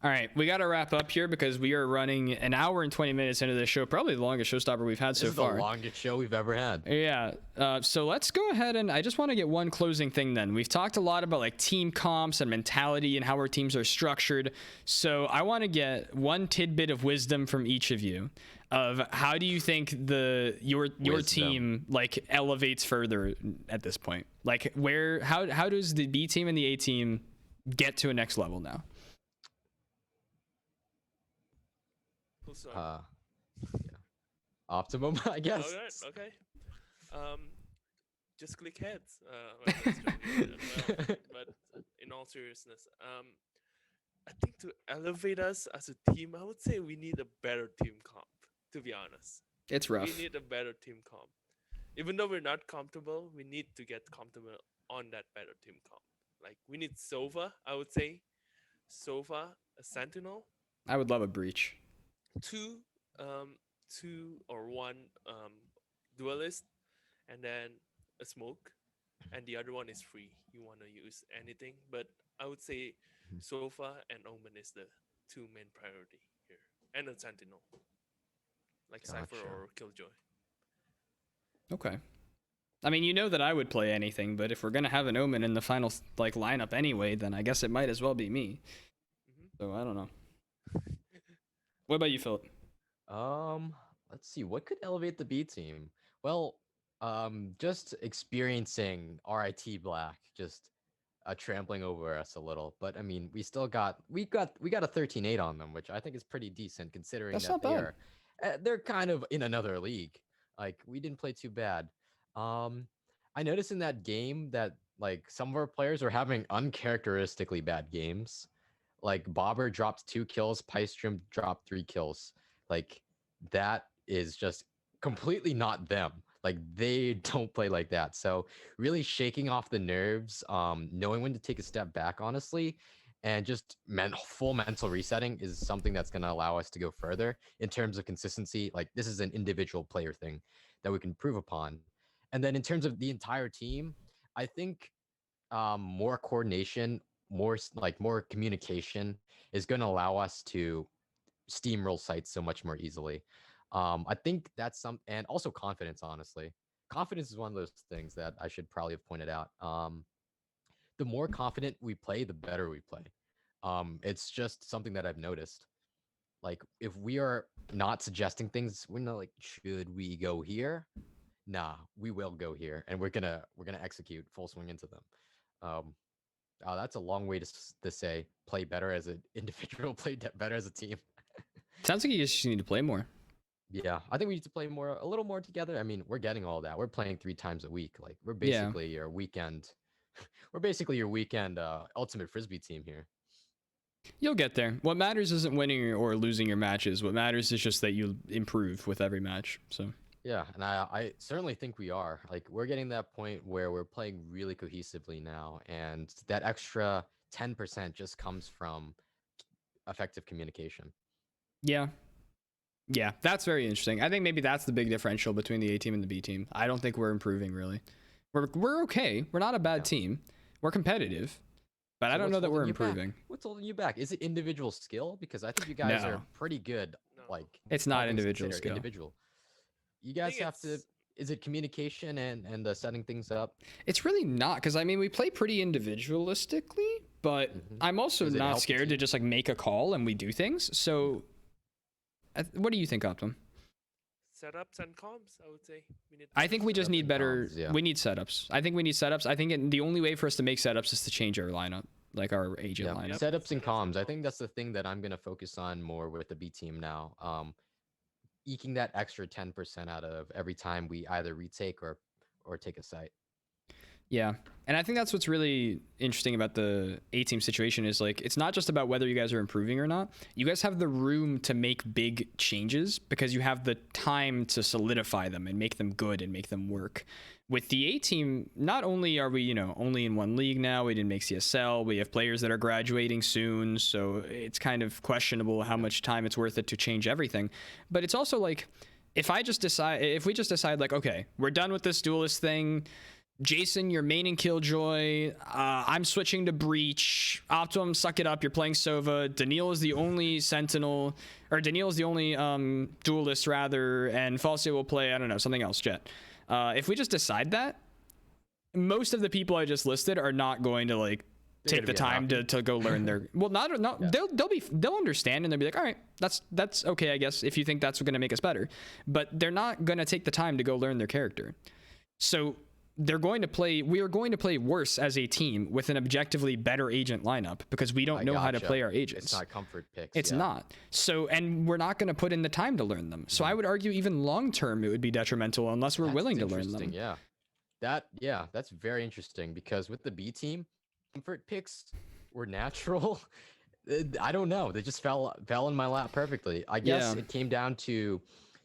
All right, we got to wrap up here because we are running an hour and 20 minutes into this show, probably the longest showstopper we've had This so is far. the longest show we've ever had. Yeah. So let's go ahead and I just want to get one closing thing then. We've talked a lot about like team comps and mentality and how our teams are structured. So I want to get one tidbit of wisdom from each of you of how do you think your Wisdom. team like elevates further at this point? Like how does the B team and the A team get to a next level now? Who's on? Yeah. Optimum, I guess. All right, okay. Just click heads. Well, that's joking, but in all seriousness, I think to elevate us as a team, I would say we need a better team comp. To be honest, It's rough. we need a better team comp. Even though we're not comfortable, we need to get comfortable on that better team comp. Like we need Sova, I would say, Sova, a Sentinel, I would love a breach. two or one duelist, and then a smoke, and the other one is free. You want to use anything, but I would say Sofa and Omen is the 2 main priority here, and a Sentinel, like Cypher Gotcha. or Killjoy. Okay. I mean, you know that I would play anything, but if we're gonna have an Omen in the final like lineup anyway, then I guess it might as well be me. Mhm. So I don't know. What about you, Philip? Let's see. What could elevate the B team? Well, just experiencing RIT Black just trampling over us a little. But I mean, we got a 13-8 on them, which I think is pretty decent considering That's that not they bad. are they're kind of in another league. Like we didn't play too bad. I noticed in that game that like some of our players are having uncharacteristically bad games. Like Bobber dropped 2 kills, Pystrom dropped 3 kills. Like that is just completely not them. Like they don't play like that. So really shaking off the nerves, knowing when to take a step back, honestly, and just full mental resetting is something that's going to allow us to go further in terms of consistency. Like this is an individual player thing that we can improve upon. And then in terms of the entire team, I think more coordination more communication is going to allow us to steamroll sites so much more easily. I think that's and also confidence. Honestly, confidence is one of those things that I should probably have pointed out. The more confident we play, the better we play. It's just something that I've noticed. Like if we are not suggesting things, we're not like, should we go here? Nah, we will go here, and we're gonna execute full swing into them. Um, that's a long way to say play better as an individual, better as a team. Sounds like you just need to play more. Yeah, I think we need to play a little more together. I mean, we're getting all that. We're playing 3 times a week. Like we're basically your weekend. We're basically your weekend ultimate frisbee team here. You'll get there. What matters isn't winning or losing your matches. What matters is just that you improve with every match. So yeah, and I certainly think we are. Like we're getting that point where we're playing really cohesively now, and that extra 10% just comes from effective communication. yeah. Yeah, that's very interesting. I think maybe that's the big differential between the A team and the B team. I don't think we're improving really. We're okay. We're not a bad team. We're competitive, but So I don't know that we're improving. What's holding you back? Is it individual skill? Because I think you guys No. are pretty good. No. Like It's all not things individual considered, skill. Individual. You guys think have to. it's- Is it communication and setting things up? It's really not, because I mean we play pretty individualistically, but I'm also Does it help not the scared to team? just like make a call and we do things. So, what do you think, Optum? Setups and comms, I would say. We need I think we just Setups need and better. comms, yeah. We need setups. I think we need setups. I think the only way for us to make setups is to change our lineup, like our agent Yeah, lineup. setups and Setups and comms. I think comms. that's the thing that I'm gonna focus on more with the B team now. Eking that extra 10% out of every time we either retake or take a site. Yeah. And I think that's what's really interesting about the A team situation is like, it's not just about whether you guys are improving or not. You guys have the room to make big changes because you have the time to solidify them and make them good and make them work. With the A team, not only are we, only in one league now, we didn't make CSL, we have players that are graduating soon. So it's kind of questionable how much time it's worth it to change everything. But it's also like, if we just decide like, okay, we're done with this duelist thing. Jason, you're maining Killjoy. I'm switching to Breach. Optimum, suck it up. You're playing Sova. Daniil is the only Sentinel, or Daniil is the only duelist rather, and Falsio will play, I don't know, something else, Jet. If we just decide that, most of the people I just listed are not going to like take the time to go learn their. Well, yeah. They'll understand and they'll be like, all right, that's okay, I guess, if you think that's going to make us better. But they're not going to take the time to go learn their character. So we are going to play worse as a team with an objectively better agent lineup because we don't know how to play our agents. It's not comfort picks. It's not. So, and we're not going to put in the time to learn them. So I would argue even long term it would be detrimental unless we're willing to learn them. Yeah. That's very interesting because with the B team, comfort picks were natural. I don't know. They just fell in my lap perfectly. I guess it came down to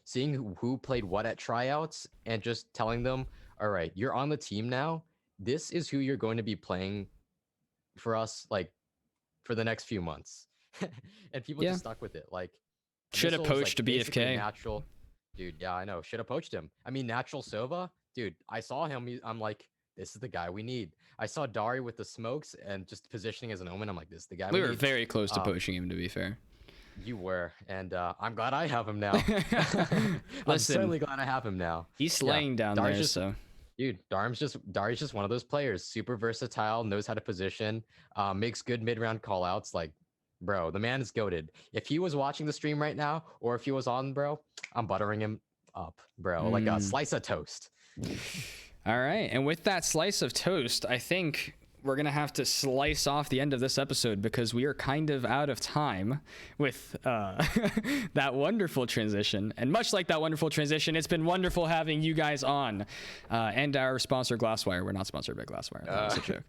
seeing who played what at tryouts and just telling them, all right, you're on the team now. This is who you're going to be playing for us, like for the next few months. And people just stuck with it. Like, should have poached to BFK. Natural, dude. Yeah, I know. Should have poached him. I mean, natural Sova, dude. I saw him. I'm like, this is the guy we need. I saw Dari with the smokes and just positioning as an omen. I'm like, this is the guy we need. We were very close to poaching him, to be fair. You were, and I'm glad I have him now. I'm certainly glad I have him now. He's slaying down there, so. Dude, Dari's just one of those players. Super versatile, knows how to position, makes good mid-round callouts. Like, bro, the man is goated. If he was watching the stream right now, or if he was on, bro, I'm buttering him up, bro, like a slice of toast. All right, and with that slice of toast, I think we're going to have to slice off the end of this episode because we are kind of out of time with that wonderful transition. And much like that wonderful transition, it's been wonderful having you guys on and our sponsor, Glasswire. We're not sponsored by Glasswire. That's a joke.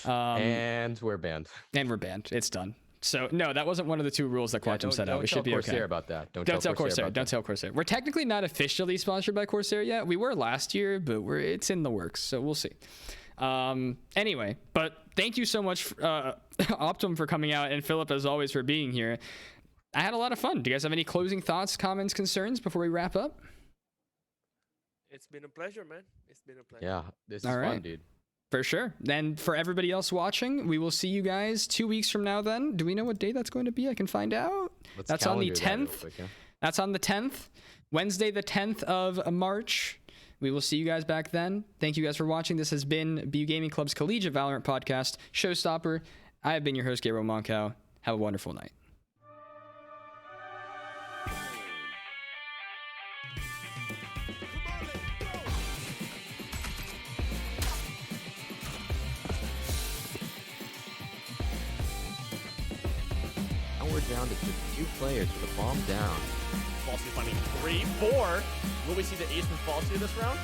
And we're banned. And we're banned. It's done. So, no, that wasn't one of the 2 rules that Quantum set out. We should be okay. Don't tell Corsair about that. Don't tell Corsair. Don't tell Corsair. We're technically not officially sponsored by Corsair yet. We were last year, but it's in the works. So we'll see. Anyway, but thank you so much, Optimum, for coming out, and Phillip, as always, for being here. I had a lot of fun. Do you guys have any closing thoughts, comments, concerns before we wrap up? It's been a pleasure, man. It's been a pleasure. Yeah, this is fun, dude. For sure. And for everybody else watching, we will see you guys 2 weeks from now then. Do we know what day that's going to be? I can find out. That's on the 10th. That's on the 10th. Wednesday, the 10th of March. We will see you guys back then. Thank you guys for watching. This has been BU Gaming Club's Collegiate Valorant podcast, Showstopper. I have been your host, Gabriel Moncau. Have a wonderful night. We're down to just 2 players with a bomb down. Falsely finding 3, 4. Will we see the ace from Falsey this round?